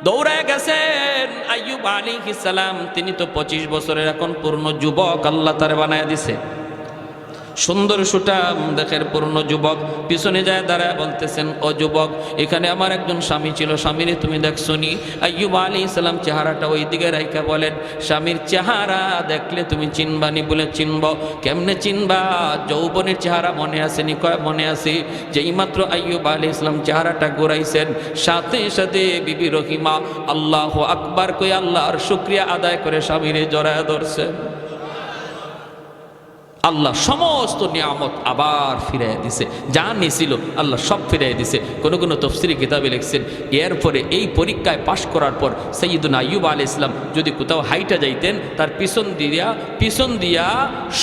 দৌড়ায় গেছেন। আইয়ুব আলাইহিস সালাম তিনি তো 25 বছরের এখন পূর্ণ যুবক, আল্লাহ তারে বানায় দিছে। সুন্দর সুঠাম দেখের পূর্ণ যুবক পিছনে যায় দাঁড়ায় বলতেছেন, ও যুবক, এখানে আমার একজন স্বামী ছিল, স্বামীরে তুমি দেখছনি? আইয়ুব আলাইহিস সালাম চেহারাটা ওই দিকে রাইখা বলেন, স্বামীর চেহারা দেখলে তুমি চিনবানি? বলে চিনব। কেমনে চিনবা? যৌবনের চেহারা মনে আসেনি? কয় মনে আছে। যেই মাত্র আইয়ুব আলাইহিস সালাম চেহারাটা ঘুরাইছেন, সাথে সাথে বিবি রহিমা আল্লাহু আকবার কই আল্লাহর শুকরিয়া আদায় করে স্বামীরে জড়ায় ধরছেন। আল্লাহ সমস্ত নিয়ামত আবার ফিরাইয়া দিছে, যা নিয়েছিল আল্লাহ সব ফিরাইয়া দিছে। কোনো কোনো তফসিরি কিতাবে লিখছেন এরপরে এই পরীক্ষায় পাশ করার পর সৈয়দুনা আইয়ুব আলাইহিস সালাম যদি কোথাও হাইটা যাইতেন তার পিছন দিয়া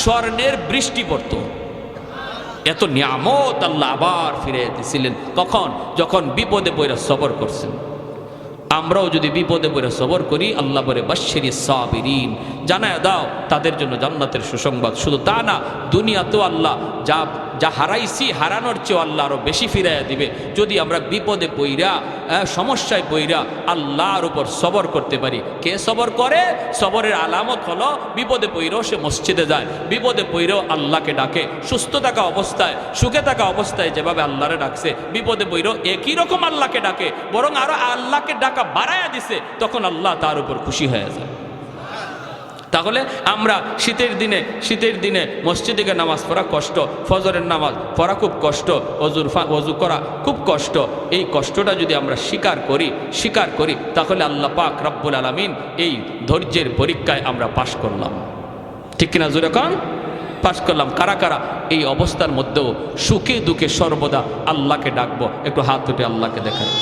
স্বর্ণের বৃষ্টি পড়ত। এত নিয়ামত আল্লাহ আবার ফিরাইয়া দিছিলেন। কখন? যখন বিপদে পড়ে সবর করছেন। আমরাও যদি বিপদে পড়ে সবর করি, আল্লাহ বলে বাশশিরি সাবিরিন, জানায় দাও তাদের জন্য জান্নাতের সুসংবাদ। শুধু তা না, দুনিয়াতেও আল্লাহ যা হারাইছি হারানোর চেয়েও আল্লাহ আরও বেশি ফিরাইয়া দিবে যদি আমরা বিপদে পইরা সমস্যায় পইরা আল্লাহর উপর সবর করতে পারি। কে সবর করে? সবরের আলামত হলো বিপদে পইরেও সে মসজিদে যায়, বিপদে পইরেও আল্লাহকে ডাকে। সুস্থ থাকা অবস্থায়, সুখে থাকা অবস্থায় যেভাবে আল্লাহরে ডাকছে, বিপদে পইরেও একই রকম আল্লাহকে ডাকে, বরং আরো আল্লাহকে ডাকা বাড়ায়া দিছে, তখন আল্লাহ তার উপর খুশি হয়ে যায়। তাহলে আমরা শীতের দিনে মসজিদে গিয়ে নামাজ পড়া কষ্ট, ফজরের নামাজ পড়া খুব কষ্ট, অজু করা খুব কষ্ট। এই কষ্টটা যদি আমরা স্বীকার করি তাহলে আল্লাহ পাক রব্বুল আলামিন এই ধৈর্যের পরীক্ষায় আমরা পাশ করলাম। ঠিক কিনা? জোরে কন, পাশ করলাম। কারা কারা এই অবস্থার মধ্যেও সুখে দুঃখে সর্বদা আল্লাহকে ডাকবো? একটু হাত উঠে আল্লাহকে দেখায়।